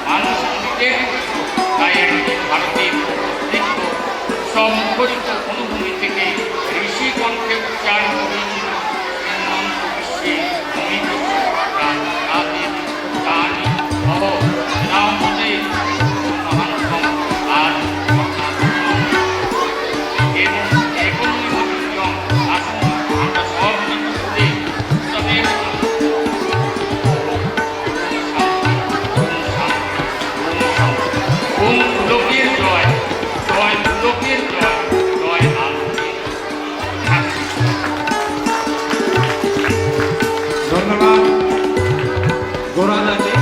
মানুষ নিজের। তাই একদিন ভারতের অস্তিত্ব উৎসব মুখরিত অনুভূমি থেকে ঋষি কণ্ঠে উচ্চারিত হয়েছিল শ্রীমন্ত বিশ্বে অমিত তাদের কাহিনী সহ রামদের মহানতম আর এবং একনিয়ম আসুন আমরা সব কিছু করে উৎসবের ওম লোকের জয়, জয় লোকের জয়, জয় আলোকের। ধন্যবাদ গোরাদাকে।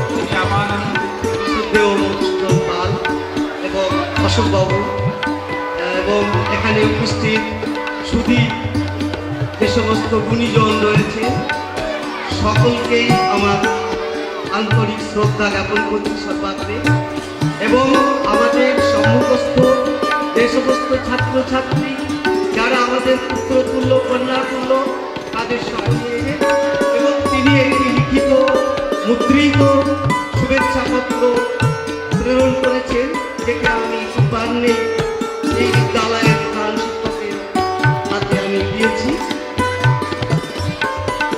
তিনি আমার সুখদেও পাল এবং অশোকবাবু এবং এখানে উপস্থিত সুধী যে সমস্ত গুণীজন রয়েছে সকলকেই আমার আন্তরিক শ্রদ্ধা জ্ঞাপন করছি সর্বাগ্রে। এবং আমাদের সম্মুখস্থ যে সমস্ত ছাত্রছাত্রী যারা আমাদের পুত্রতুল্য কন্যাতুল্য তাদের সকলকে এবং তিনি একটি লিখিত মুদ্রিত শুভেচ্ছাপত্র প্রেরণ করেছেন, যেটা আমি সুপান্নে এই বিদ্যালয়ের প্রধান শিক্ষকের হাতে আমি দিয়েছি।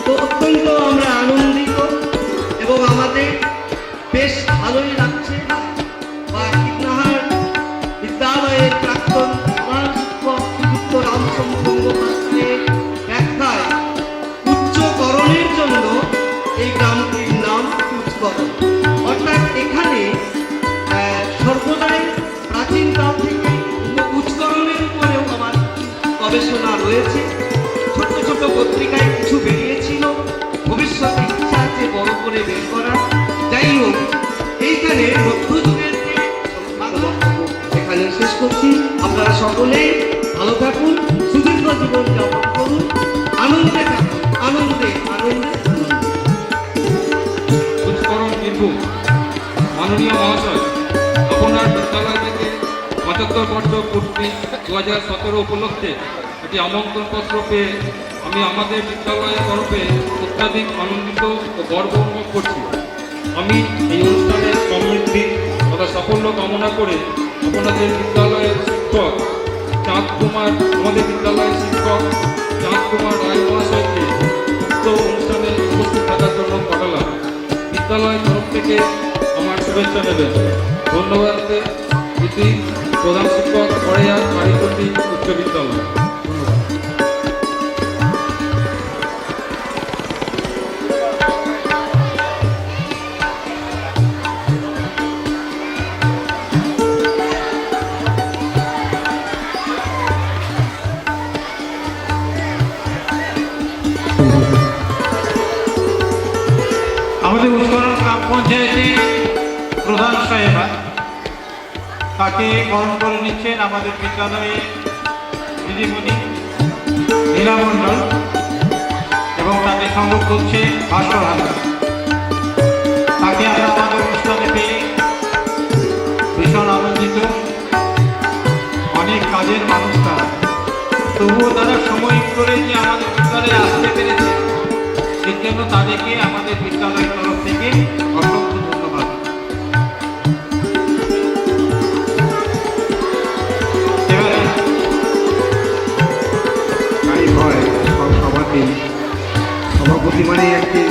তো অত্যন্ত আমরা আনন্দিত এবং আমাদের বেশ ভালোই লাগছে। বা কীটনাহার বিদ্যালয়ের প্রাক্তন প্রধান শিক্ষক শ্রীযুক্ত রামচন্দ্র গঙ্গোপাধ্যায়ের ব্যাখ্যায় উচ্চকরণের জন্য এই গ্রামটির নাম উচ্চকরণ। অর্থাৎ এখানে সর্বদাই প্রাচীনকাল থেকে উচ্চকরণের উপরেও আমার গবেষণা রয়েছে। ছোট ছোট পত্রিকায় কিছু বেরিয়েছিল, ভবিষ্যতে ইচ্ছা আছে বড় করে বের করা। যাই হোক, এইখানে মধ্যযুগের যে বক্তব্য এখানে শেষ করছি। আপনারা সকলেই ভালো থাকুন, সুদীর্ঘ জীবন যাপন করুন, আনন্দে থাকুন, আনন্দে আনন্দে আনন্দে। পুষ্করণ বীরভূম মাননীয় মহাশয়, আপনার বিদ্যালয় থেকে 75 বর্ষ পূর্তি 2017 উপলক্ষে একটি আমন্ত্রণপত্র পেয়ে আমি আমাদের বিদ্যালয়ের তরফে অত্যাধিক আনন্দিত ও গর্ব অনুভব করছি। আমি এই অনুষ্ঠানের সমৃদ্ধি তথা সাফল্য কামনা করে আপনাদের বিদ্যালয়ের শিক্ষক চাঁদ কুমার রায় মহাশয়কে উক্ত অনুষ্ঠানে উপস্থিত থাকার জন্য পাঠালাম। বিদ্যালয়ের তরফ থেকে আমার শুভেচ্ছা নেবেন। ধন্যবাদ। প্রধান শিক্ষক পড়েয়া কারিগরি উচ্চ বিদ্যালয়। ধন্যবাদ। তাকে বরণ করে নিচ্ছেন আমাদের বিদ্যালয়ে দিদিমণি লীলা মণ্ডল এবং তাকে সঙ্গ করছে ভাস্কর হালদার। তাকে আমরা আমাদের অনুষ্ঠানে পেয়ে ভীষণ আনন্দিত। অনেক কাজের মানুষ তারা, তবুও তারা সময় করে যে আমাদের বিদ্যালয়ে আসতে পেরেছে, এর জন্য তাদেরকে আমাদের বিদ্যালয়ের তরফ থেকে অসংখ্য ধন্যবাদ। এবারে তাই হয় সব সভাতেই, সভাপতি মানে একটি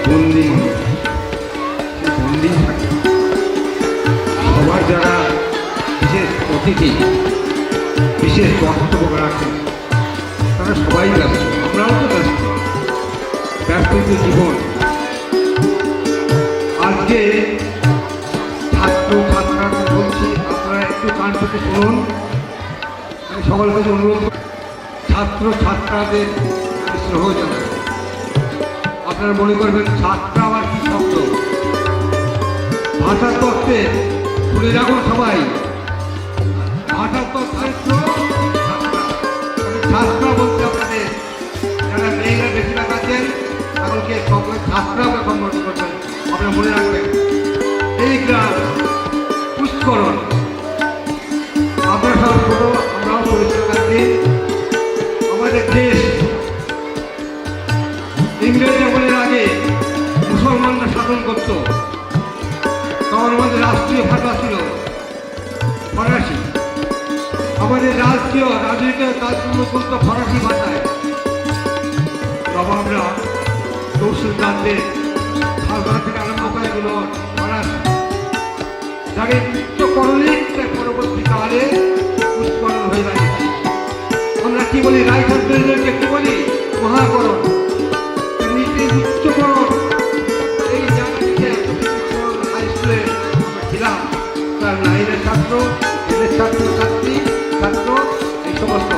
বন্দি মানুষ, সে বন্দি থাকে। সবার যারা বিশেষ অতিথি, বিশেষ বক্তব্য রাখেন, তারা সবাই ব্যস্ত, আমরাও তো ব্যস্ত, ব্যস্তই তো জীবন। আজকে ছাত্র ছাত্রীদের বলছি, আপনারা একটু কান পেতে শুনুন। আমি সবার কাছে অনুরোধ, ছাত্র ছাত্রাদের আমি স্নেহ জানাই। আপনারা মনে করবেন ছাত্রা আবার কি শব্দ? ভাষার তত্ত্বে শুনে রাখুন সবাই, ভাষার তত্ত্বের ছাত্রা বলতে আপনাদের যারা মেয়েরা বেশিরভাগ আছেন তাদেরকে সকলে ছাত্রা সম্বোধন করবেন। আপনারা মনে রাখবেন এই গ্রাম পুষ্করণ, আপনারা সব ছোট, আমরাও পরিষ্কার থাকি। আমাদের দেশ ইংরেজ আমলের আগে মুসলমানরা শাসন করত, তখন আমাদের রাষ্ট্রীয় ভাষা ছিল ফরাসি। আমাদের রাষ্ট্রীয় রাজনৈতিক কাজগুলো চলত ফরাসি ভাষায়। নবাবরা তহসিলদারদের খাজনা থেকে আরম্ভ করে এগুলো ফরাসি। যাকে উচ্চকরণে পরবর্তীকালে উচ্চকরণ হয়ে দাঁড়িয়েছে। আমরা কি বলি, রায়চন্দ্রকে কি বলি, মহাকরণ, এমনিতে উচ্চকরণ। এই জায়গাটিতে হাই স্কুলে আমরা ছিলাম, তার নাইনের ছাত্র, এদের ছাত্র ছাত্রী, ছাত্র এই সমস্ত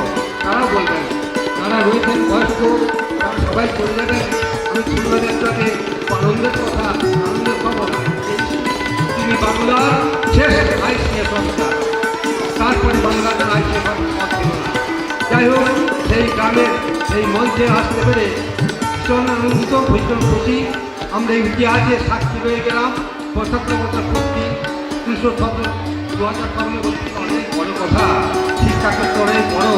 তারা বলবেন, তারা রয়েছেন বয়স্ক, তারা সবাই চলে যাবেন। আমি শুনলাম একটাকে আনন্দের কথা, আনন্দের খবর, তিনি বাংলার শেষ আইসিএ সংস্থা, তারপরে বাংলাদেশ আইসিএ সংস্থা ছিল না। যাই হোক, সেই গ্রামের সেই মঞ্চে আসতে পেরে ভীষণ আনন্দিত, ভীষণ খুশি। আমরা এই ইতিহাসে সাক্ষী রয়ে গেলাম। ৭৫ বছর পূর্তি 2017 বলতে অনেক বড় কথা, শিক্ষাক্ষেত্রে অনেক বড়।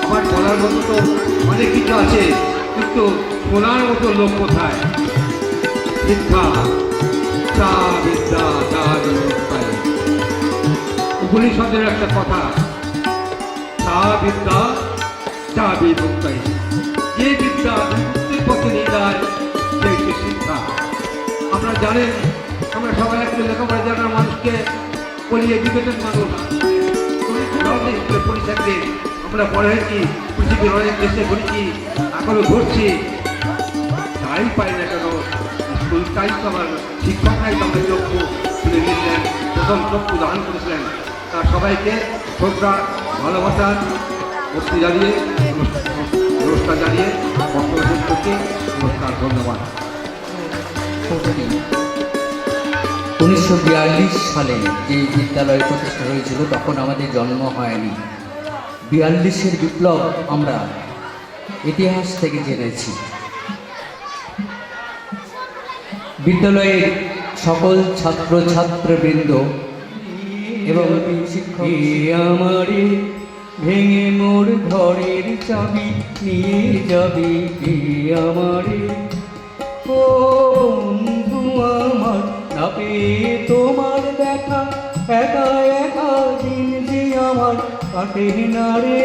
আমার বলার মতো তো অনেক কিছু আছে, কিন্তু শোনার মতো লোক কোথায়? শিক্ষা চা বিদ্যা চা বিদ্যায় উপনিষদের একটা কথা, চা বিদ্যা চা বিদ্যায়, যে বিদ্যা বিমুক্তির পথে নিয়ে যায় সেই শিক্ষা। আপনারা জানেন, আমরা সবাই একটু লেখাপড়া জানার মানুষকে বলি এডুকেটেড মানুষ, স্কুলে পড়ে থাকতে আমরা পড়ে হয়েছি, পৃথিবীর অনেক দেশে ঘুরেছি, এখনো ঘুরছি, তাই পাই না কেন? স্কুলটাই তো আমার শিক্ষকরাই তো আমাদের চক্ষু তুলে নিয়েছিলেন, প্রথম চক্ষু দান করেছিলেন। তার সবাইকে শ্রদ্ধা ভালোবাসা ভক্তি জানিয়ে নমস্কার জানিয়ে বক্তব্য শেষ করছি। নমস্কার, ধন্যবাদ। 1942 সালে যে বিদ্যালয় প্রতিষ্ঠা হয়েছিল তখন আমাদের জন্ম হয়নি। 42-এর বিপ্লব আমরা ইতিহাস থেকে জেনেছি। বিদ্যালয়ের সকল ছাত্র ছাত্রবৃন্দ এবং শিক্ষক আমারে ভেঙে মোর ঘরের চাবি নিয়ে যাবি, আমারে ও বন্ধু আমার, না পেয়ে তোমার দেখা একা একা দিন যে আমার কাটে না রে,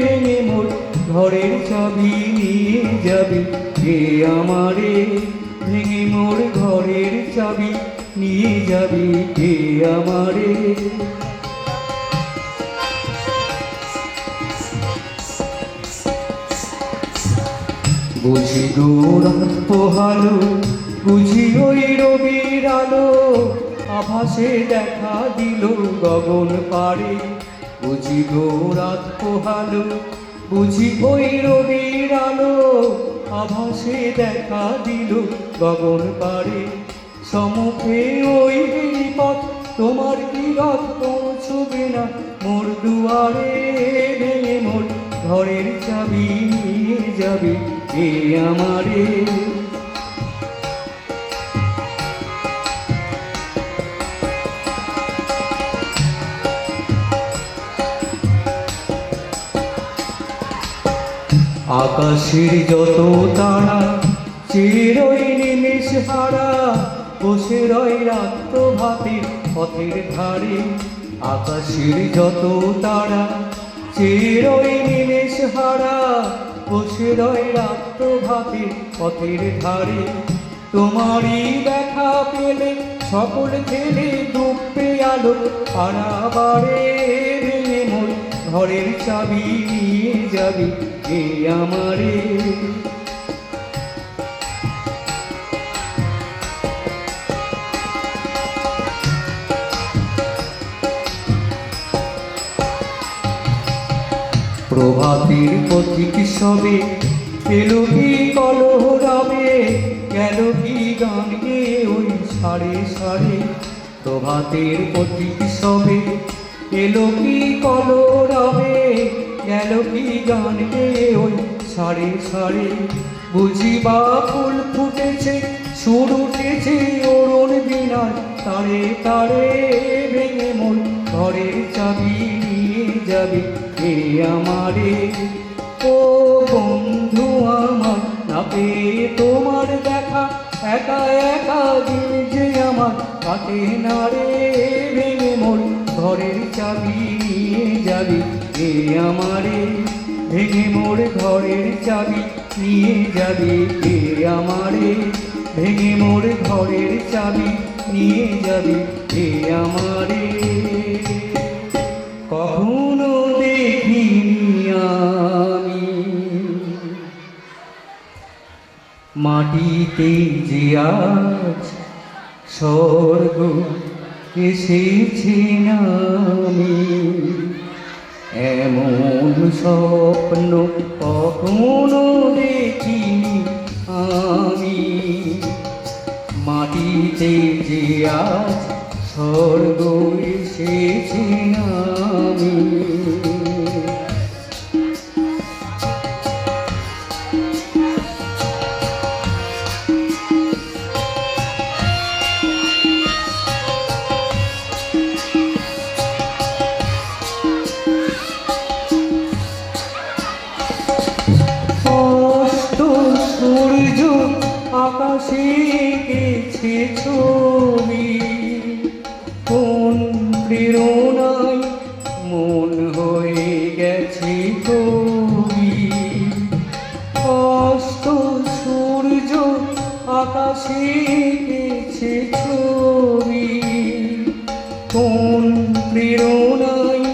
ভেঙে মোর ঘরের চাবি নিয়ে যাবি আমারে, ভেঙে মোর ঘরের চাবি নিয়ে যাবি আমারে। বুঝি গৌরাত পোহালো, বুঝি ওই রবির আলো, আভাসে দেখা দিল গগন পারে। বুঝি গৌরাত পোহালো, বুঝি ওই রবির আলো, আভাসে দেখা দিল গগন পারে। সমুখে ওই পথ তোমার কি রথ পৌঁছবে না মোর দুয়ারে, ভেঙে মোর ঘরের চাবি নিয়ে যাবে এ আমারে। আকাশের যত তারা চিরই নিমেষ হারা, বসে রয় রাত্র ভাতে পথের ধারে। আকাশের যত তারা চিরই নিমেষ হারা, বসে রয় রাত্র ভাতে পথের ধারে। তোমারই দেখা পেলে সকল ছেলে ডুববে আলো পাড়াবারে, ভেঙে মোর ঘরের চাবি নিয়ে যাবি এ আমারে। প্রভাতের পথিক সবে এলো কি কলহ রবে, গেল কি গান গেয়ে ওই সাড়ে সাড়ে। প্রভাতের পথিক সবে এলো কি কলহ রবে, গেল কি গান গেয়ে ওই সাড়ে সাড়ে। বুঝিবা ফুল ফুটেছে সুর উঠেছে অরুণ বিনার তারে তারে, ভেঙে মোর ঘরের চাবি নিয়ে যাবে এ আমারে। ও বন্ধু আমার, না পেয়ে তোমার দেখা একা একা দিন যে আমার কাটে না রে, ভেঙে মোর ঘরের চাবি নিয়ে যাবে এ আমারে। ভেঙে মোর ঘরের চাবি নিয়ে যাবে এ আমারে, ভেঙে মোর ঘরের চাবি নিয়ে যাবে এ আমারে। কখনো দেখিনি আমি মাটিতে যে আজ স্বর্গ এসেছে নামি, এমন স্বপ্ন কখনো দেখিনি আমি। মাটিতে যে আজ স্বর্গ এসেছে নামি। অস্ত সূর্য আকাশে গেছে ছবি, কোন প্রেরণায় মন হয়ে গেছে কবি। অস্ত সূর্য আকাশে গেছে ছবি, কোন প্রেরণায়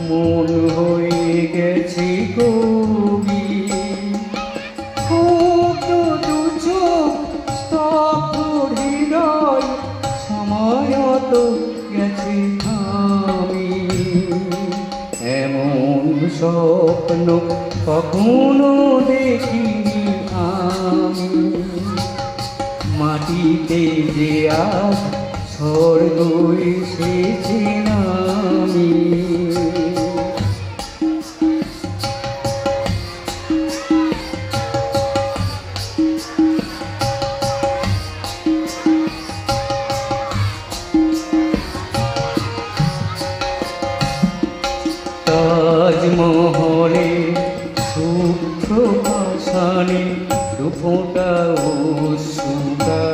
মন হয়ে গেছে কবি। গেছে আমি এমন স্বপ্ন কখনো দেখিনি আমি। মাটিতে যে আজ স্বর্গ এসেছে নামি। তাজমহলে সূক্ষ্ম পাষাণে দুফোঁটা অশ্রুটা,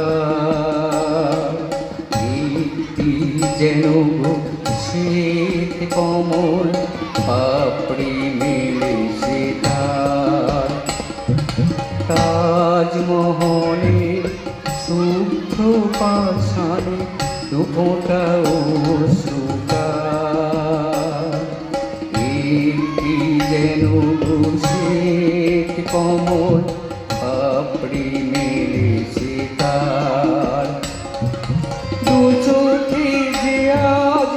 একটি যেন শ্বেত কমল পাপড়ি মেলেছে তার। তাজমহলে সূক্ষ্ম পাষাণে দুফোঁটা অশ্রুটা, একটি যেন শ্বেত কমল পাপড়ি মেলেছে তার। দু চোখে যে আজ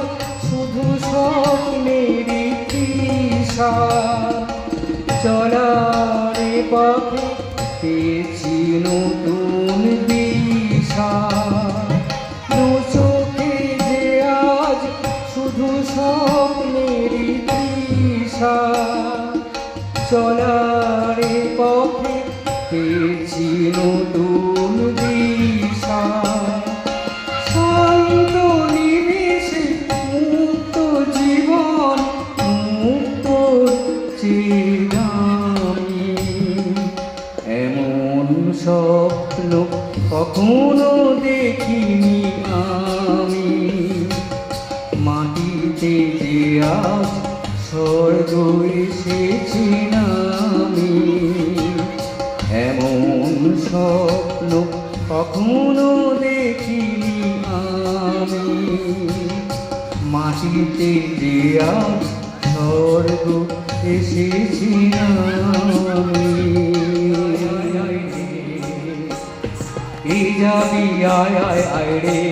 শুধু স্বপ্নেরই তৃষা, চলারে পথে পেয়েছি নতুন দিশা। দু চোখে যে আজ নেশা চলারে পথে পেয়েছি নতুন দিশা শান্ত নিমেষে মুক্ত জীবন মুক্ত চিরামি এমন স্বপ্ন কখনো দেখিনি আমি মাটিতে যে আজ স্বর্গ এসেছি আমি এমন স্বপ্ন কখনো দেখিনি আমি মাটিতে যে আজ স্বর্গ এসেছি আমি এই যাবি আয় আয় আয় রে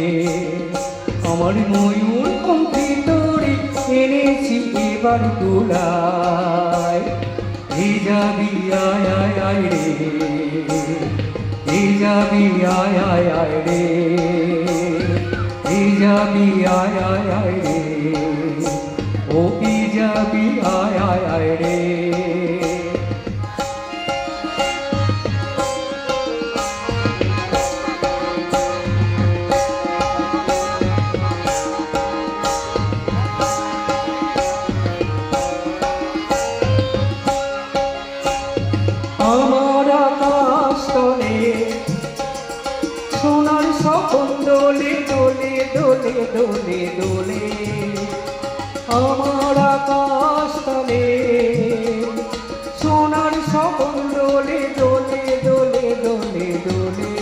আমার ময়ূর পঙ্খী তোরে এনেছি এবার তুলায় এই যাবি আয় আয় আয় রে এই যাবি আয় আয় আয় রে এই যাবি আয় আয় আয় রে ও এই যাবি আয় আয় আয় রে আমার আকাশ তলে সোনার স্বপন দোলে দোলে দোলে দোলে দোলে আমার আকাশ তলে সোনার স্বপন দোলে দোলে দোলে দোলে দোলে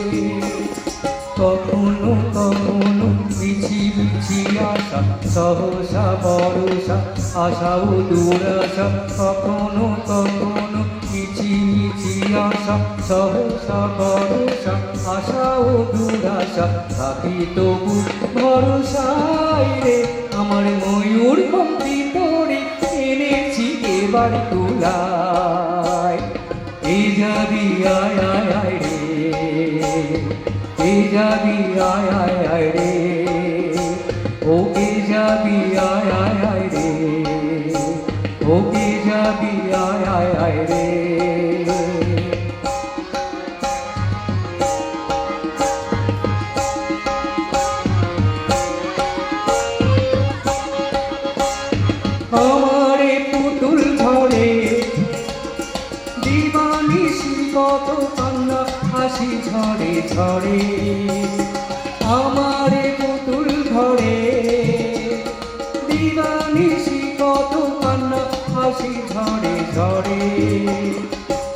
কখনো কখনো মিছি মিছি আশা সহসা ভরসা আশাও দুরাশা কখনো কখনো মিছি মিছি আশা সহসা ভরসা আশাও দুরাশা থাকি তবু ভরসায় রে আমার ময়ূর পঙ্খী তোরে এনেছি এবার তুলায় এই যাবি আয় আয় আয় রে এই যাবি আয় আয় আয় রে ও এই যাবি আয় আয় আয় রে ও এই যাবি আয় আয় আয় রে আমারে পুতুল ধরে দিবানিশি কত কান্না হাসি ঝরে ঝরে আমারে পুতুল ধরে দিবানিশি কত কান্না হাসি ঝরে ঝরে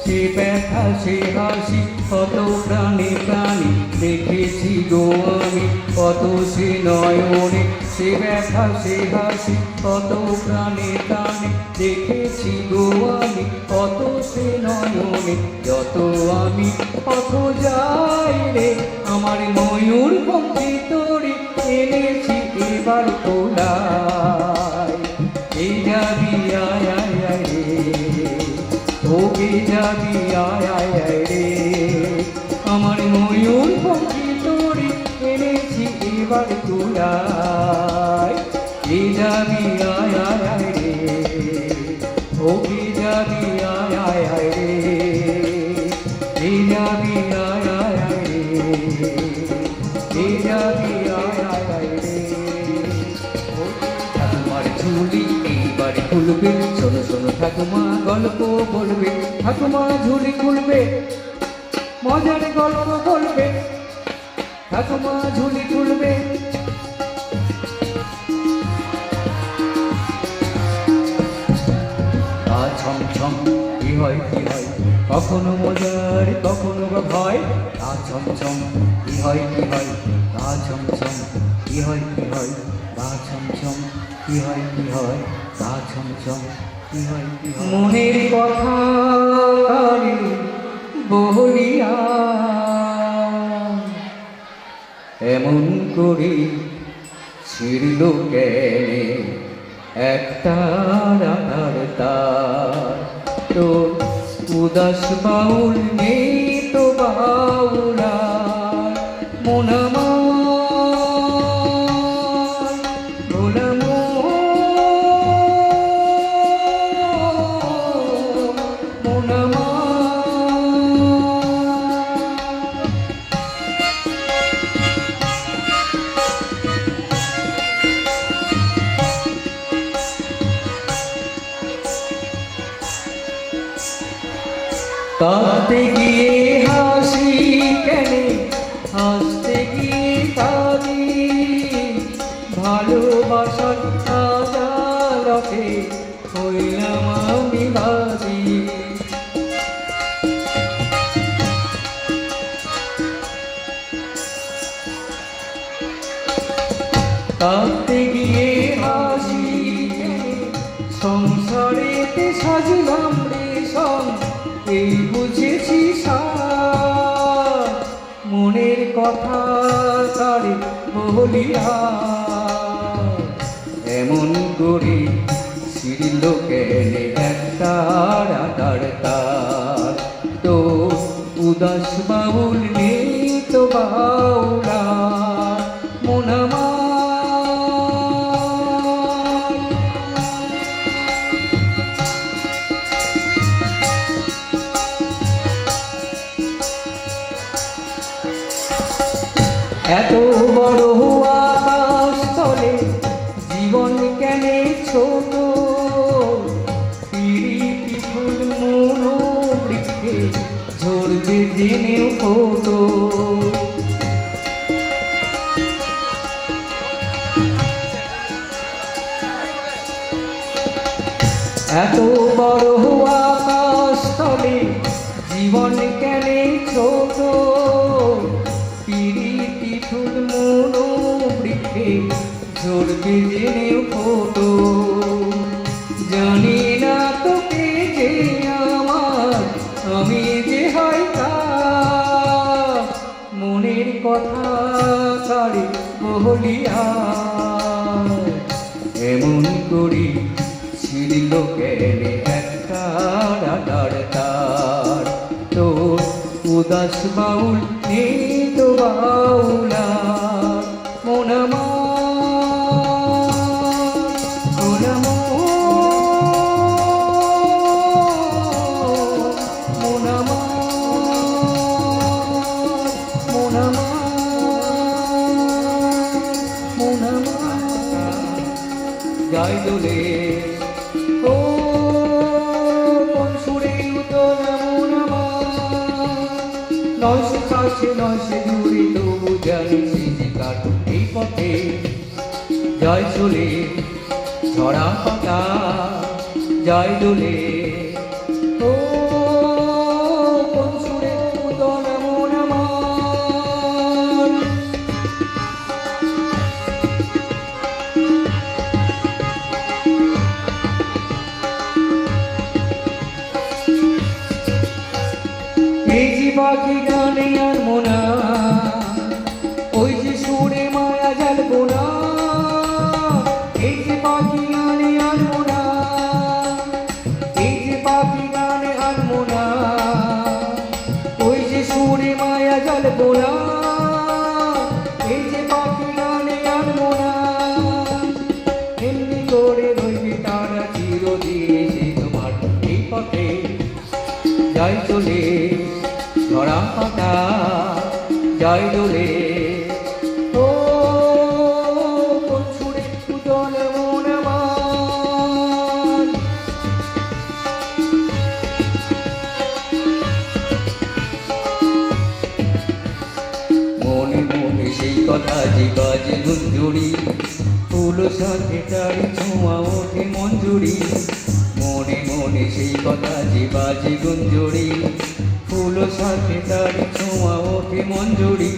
সে ব্যথা সে হাসি কত প্রাণে প্রাণী দেখেছি গো আমি কত সে নয়নে সে ব্যথা সে হাসি কত প্রাণে প্রাণে দেখেছি গো আমি কত সে নয়নে যত আমি পথ যাই রে আমার ময়ূর পঙ্খী তোরে এনেছি এবার তোলায় এই যাবি আয় আয় আয় রে ও এই যাবি আয় আয় আয় রে আমার ময়ূর পঙ্খী তোরে এনেছি এবার তোলায় এই যাবি আয় আয় আয় রে ও এই যাবি আয় আয় আয় রে এই যাবি আয় আয় আয় রে এই যাবি আয় আয় আয় রে ঠাকুমার ঝুলি এইবার খুলবে শোনো শোনো ঠাকুমা গল্প বলবে ঠাকুমা ঝুলি খুলবে মজার গল্প বলবে ঠাকুমা ঝুলি খুলবে ছম ছম কি হয় কখনো মজার কখনো বা ভয় ছম ছম কি হয় ছম ছম কি হয় ছম ছম কি হয় ছম ছম কি হয় মনের কথা বলিয়া এমন করে ছিড়ল কেনে একটা রাধার তার তো উদাস বাউল নেই তো বাউলার মনামার ভোলামোর কাঁদতে গিয়ে হাসি কেনে, হাসতে গিয়ে কাঁদি, ভালোবাসার আদালতে হইলাম আমি বাদী। কাঁদতে গিয়ে হাসি কেনে, সংসারেতে সাজলাম রেশম, এই বুঝেছি সার, মনের কথা তারে বলিয়া এমন করে ছিড়ল কেনে একটা রাতার তার। তো উদাস বাউল নেই তো বাউলা মন আমার। এত বড় আকাশ তলে জীবন কেনে ছোট, পিড়িতি ফুল মনোবৃক্ষে ঝরবে জেনেও ফোটো। এত বড় আকাশ তলে জীবন কেনে ছোট, পিড়িতি ফুল মনোবৃক্ষে ঝরবে জেনেও ফোটো। জানি না তোকে যে আমার, আমি যে হয় তার, মনের কথা কারে বলিয়া এমন করি ছিড়ল কেনে একটা রাতার তার। তোর উদাস বাউল নেই তো বাউলা মন আমার, মন আমার, মন আমার, মন আমার, মন আমার। যাই দোলে ও কোন সুরে উদয় মন আমার, নয় সে কাছে নয় সে দূরে তবু জানিছি যে কাটু এই পথে জয় চলে ঝরা পাতা জয় দোলে। ও কোন সুরে উদয় মন আমার। এই যে পাখি গানে আর মোনা, ওই যে সুরে মায়া জ্বালবো না। এই যে পাখি গানে আর মোনা, এই যে পাখি গানে আর মোনা, ওই যে সুরে মায়া জ্বালবো না। এই যে পাখি গানে আর মোনা, এমনি করে রইবে তারা চিরদিন সে তোমার এই পথে যাই চলে ঝরা পাতা যাই দোলে। ও কোন সুরে উদয় মন আমার। মনে মনে সেই কথা যে বাজে গুঞ্জুরি, ফুল সাথে তার ছোঁয়া ওঠে মঞ্জুরি। মনে মনে সেই কথা যে বাজে গুঞ্জুরি, ফুল সাথে তার ছোঁয়া ওঠে মঞ্জুরি।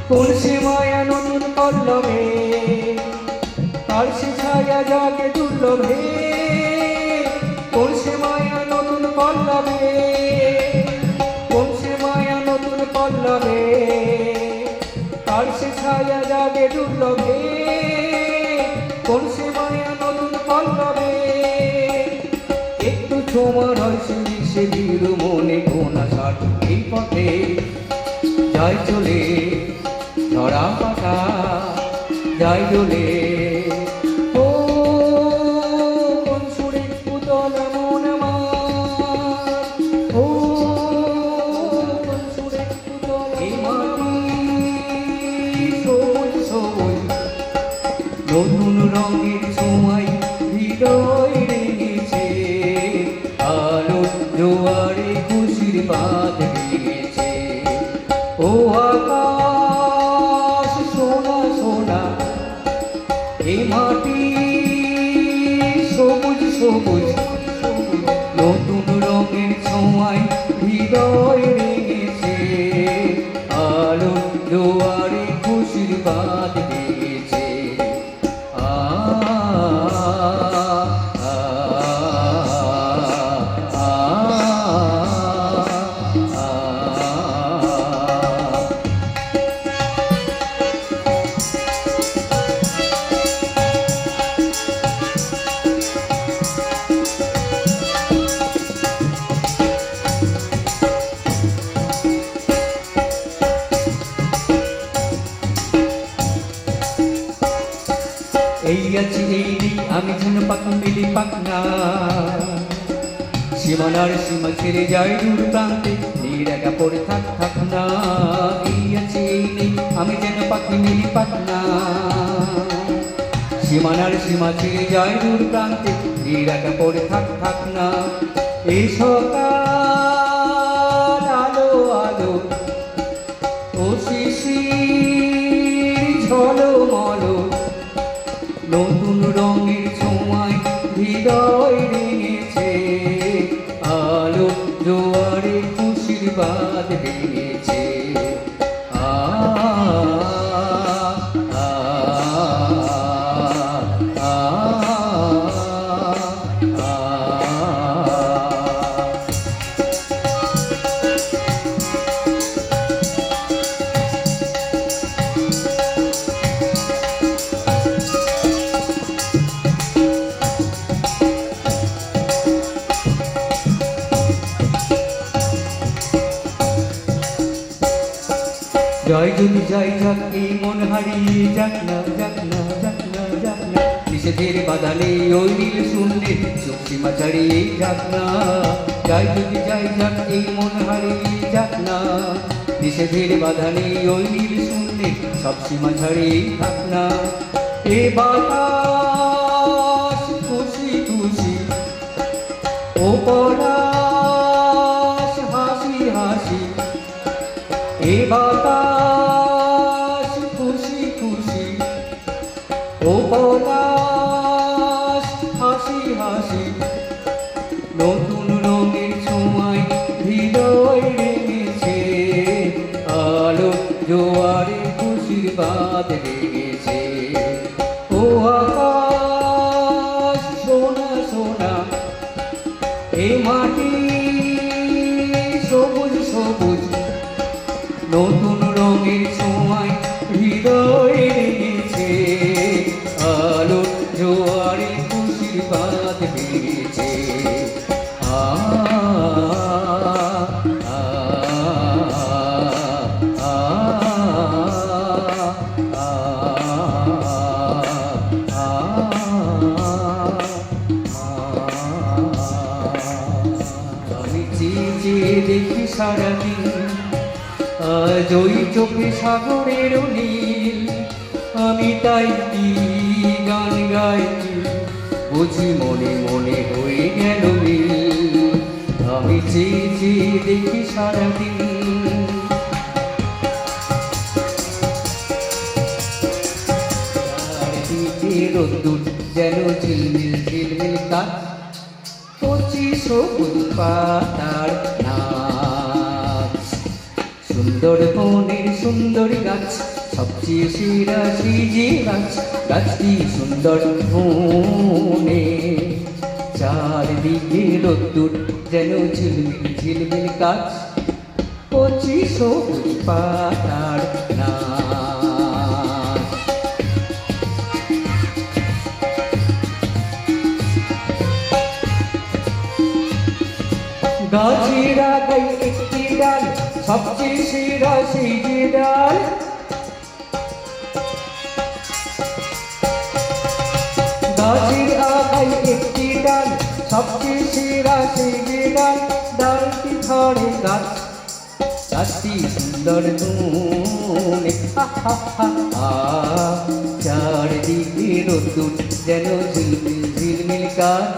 কোন সে মায়া নতুন পল্লবে, তার সে ছায়া জাগে দুর্লভে। কোন সে মায়া নতুন পল্লবে, কোন সে মায়া নতুন পল্লবে, তার সে ছায়া জাগে দুর্লভে। কোন সে মায়া নতুন পল্লবে, একটু তোমার হয় সে দৃঢ় মনে কোনা ষাট এই পথে যাই চলে ঝরা পাতা যাই দোলে। ও কোন সুরে উদল মন আমার। ও কোন সুরে উদল এই মাটি সবুজ সবুজ নতুন রঙের সময় হৃদয় রেঙেছে। আলো জোয়ারে খুশির নতুন রঙের ছোঁয়ায় হৃদয় রেঙেছে, আলো জোয়ারে খুশির বাদ দিয়েছে। আ আ আ আ এই আছি এই নেই আমি যেন পাক মিলি পাক না, সীমানার সীমা ছেড়ে যায় দূর প্রান্তে, নীর একা পড়ে থাক থাক না। এই আছি এই নেই আমি যেন পাখি মিলি পাক না, সীমানার সীমা ছেড়ে যায় দূর প্রান্তে, নীর একা পড়ে থাক থাক না। এই সকাল আলো আলো ও শিশির ঝলমলো, নতুন রঙের ছোঁয়ায় হৃদয় রেঙেছে, আলো জোয়ারে খুশির বাদ দিয়েছে। আ আ আ আ জয় যদি যাই যাক এই মন হারিয়ে যাক না যাক না যাক না যাক না, নিষেধের বাদালে ওই নীল শুনলে চোখ সীমা ছাড়িয়ে যাক না। জয় যদি যাই যাক এই মন হারিয়ে যাক না, নিষেধের বাদালে ওই নীল শুনলে সব সীমা ছাড়িয়ে থাক না। এ বাতাস খুশি খুশি ও পলাশ হাসি হাসি, এ বাতাস খুশি খুশি ও পলাশ হাসি হাসি, নতুন রঙের ছোঁয়ায় হৃদয় রেঙেছে, আলো জোয়ারে খুশির বাদ লেগেছে। ও আকাশ সোনা সোনা, এ মাটি সবুজ সবুজ, নতুন রঙের ছোঁয়ায় হৃদয় রেঙেছে, আলো জোয়ারে খুশির বাদ দিয়েছে। আ আ আ আ আমি চেয়ে দেখি সারাদিন, আজ ওই চোখে সাগরের নীল, আমি তাই কি গান গাইছি, বুঝি মনে মনে হয়ে গেল মিল। আমি চেয়ে চেয়ে দেখি সারাদিন, চারদিকে রোদ্দুর যেন ঝিলমিল ঝিলমিল কাজ, কচি সবুজ পাতার নাচ, সুন্দর বনের সুন্দর গাছ, সবচেয়ে সেরা সেই যে গাছ, গাছটি সুন্দর বনে, চারদিকে রোদ্দুর যেন ঝিলমিল ঝিলমিল গাছ, কচি সবুজ পাতার নাচ। গাছের আগায় একটি ডাল, সবচেয়ে সেরা সেই যে ডাল, গাছের আগায় একটি ডাল, সবচেয়ে সেরা সেই যে ডাল, ডালটি ধরে গাছ, গাছটি সুন্দর গুণে। চারদিকে রোদ্দুর যেন ঝিলমিল ঝিলমিল গাছ,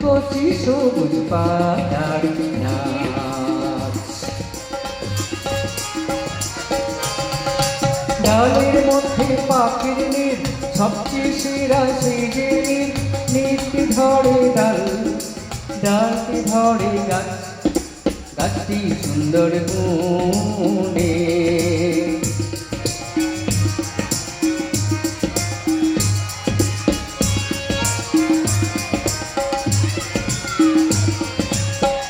কচি সবুজ পাতার নাচ। ডালের মধ্যে পাখির নীল, সবচেয়ে সেরা সেই যে নীল, নীলটি ধরে ডাল, ডালটি ধরে গাছ, গাছটি সুন্দর গুণে।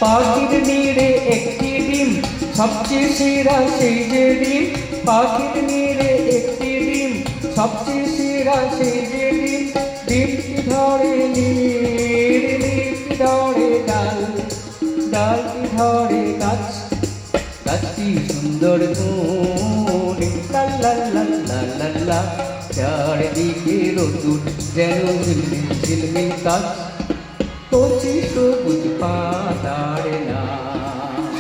পাখির নিড়ে একটি ডিম, সবচেয়ে সেরা সেই যে ডিম। পাখির নিড়ে একটি ডিম, সবচেয়ে সেরা সেই যে ডিম। ডিমটি ধরে নিড়, নিড়টি ধরে ডাল, ডালটি ধরে গাছ, গাছটি সুন্দর গুণে। লা লা লা লা লা লা, চারদিকে রোদুর যেন ঝিলমিল ঝিলমিল কাজ, কচি সবুজ পাতার না।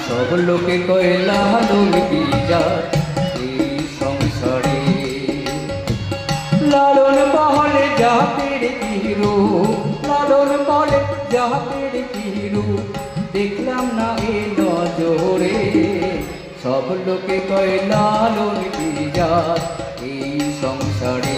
সব লোকে কয় লালন কি জাত এই সংসারে, লালন বলে জাতের কি রূপ, লালন বলে জাতের কি রূপ, দেখলাম না এ নজরে। সব লোকে কয় লালন কি জাত এই সংসারে।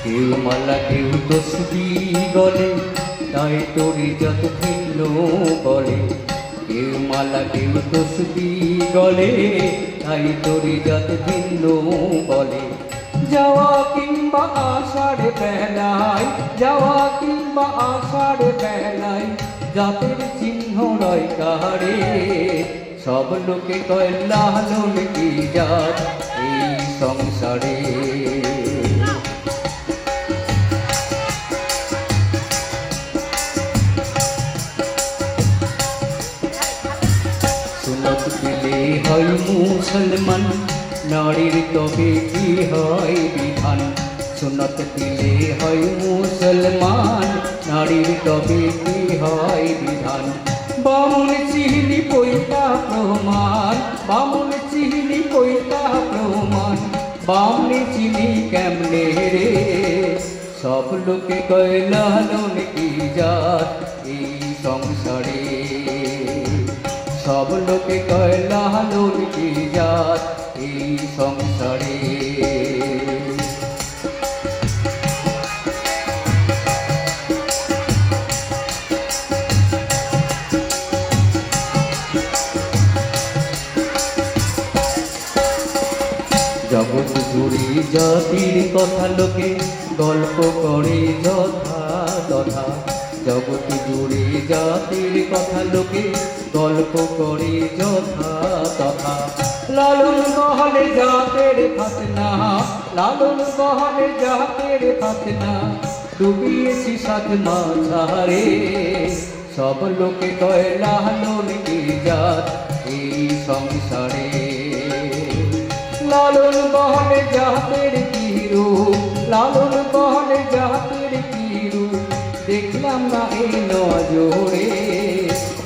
কেউ মালা কেউ তসবি গলে, তাই তোরি যত ভিন্ন বলে। কেউ মালা কেউ তসবি গলে, তাই তোরি যত ভিন্ন বলে। যাওয়া কিংবা আষাঢ় বেলায়, যাওয়া কিংবা আষাঢ় বেলায়, জাতের চিহ্ন রয় কাহারে। সব লোকে কয় লালন কি জাত এই সংসারে। সুনত পেলে হয় মুসলমান, নারীর তবে কি হয় বিধান। সুনত পেলে হয় মুসলমান, নারীর তবে কি হয় বিধান। বামুন চিহ্নি পৈতা প্রমাণ, বামুন চিহ্নি পৈতা প্রমাণ, বামুন চিনি কেমনে রে। সব লোকে কয় লালন কি জাত এই সংসারে। সব লোকে কয় লালন কি জাত এই সংসারে। জগৎ জুড়ে জাতির কথা লোকে গল্প করে যথা তথা। জগৎ জুড়ে জাতির কথা লোকে গল্প করে যথা তথা। লালন বহলে জাতের ফাতনা, লালন বহলে জাতের ফাতনা, ডুবিয়েছি সাত মাঝারে। সব লোকে কয় লালন কি জাত এই সংসারে। লালন বহলে জাতের কি রূপ, লালন বহলে জাতের কি রূপ, দেখলাম না এই নজরে।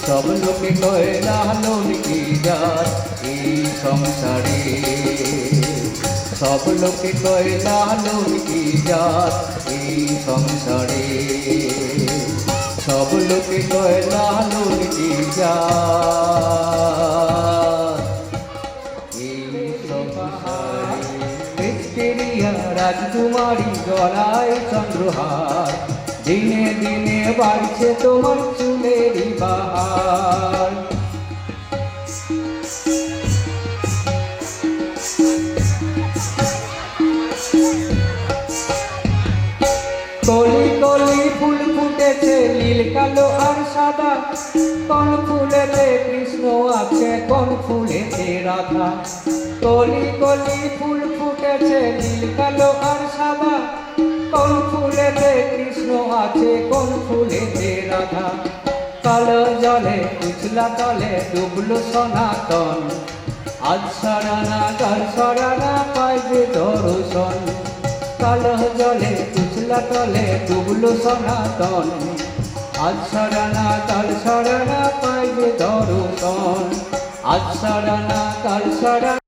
সব লোকে কয় লালন কি জাত এই সংসারে। সব লোকে কয় লালন কি জাত এই সংসারে। সব লোকে কয় লালন কি জাত এই সংসারে। ভিক্টোরিয়া রাজকুমারী গলায় চন্দ্রহার, দিনে দিনে বাড়ছে তোমার চুলেরই বাহার। কলি কলি ফুল ফুটেছে নীল কালো আর সাদা, কোন ফুলেতে কৃষ্ণ আছে কোন ফুলেতে রাধা। কলি কলি ফুল ফুটেছে নীল কালো আর সাদা, কোন ফুলেতে কৃষ্ণ আছে কোন ফুলেতে রাধা। কালো জলে উছলা তলে ডুবলো সনাতন, আজ সরানা কাল সরানা পাইবে দর্শন। কালো জলে উছলা তলে ডুবলো সনাতন, আজ সরানা কাল সরানা পাইবে দর্শন। আজ সরানা কাল সরানা।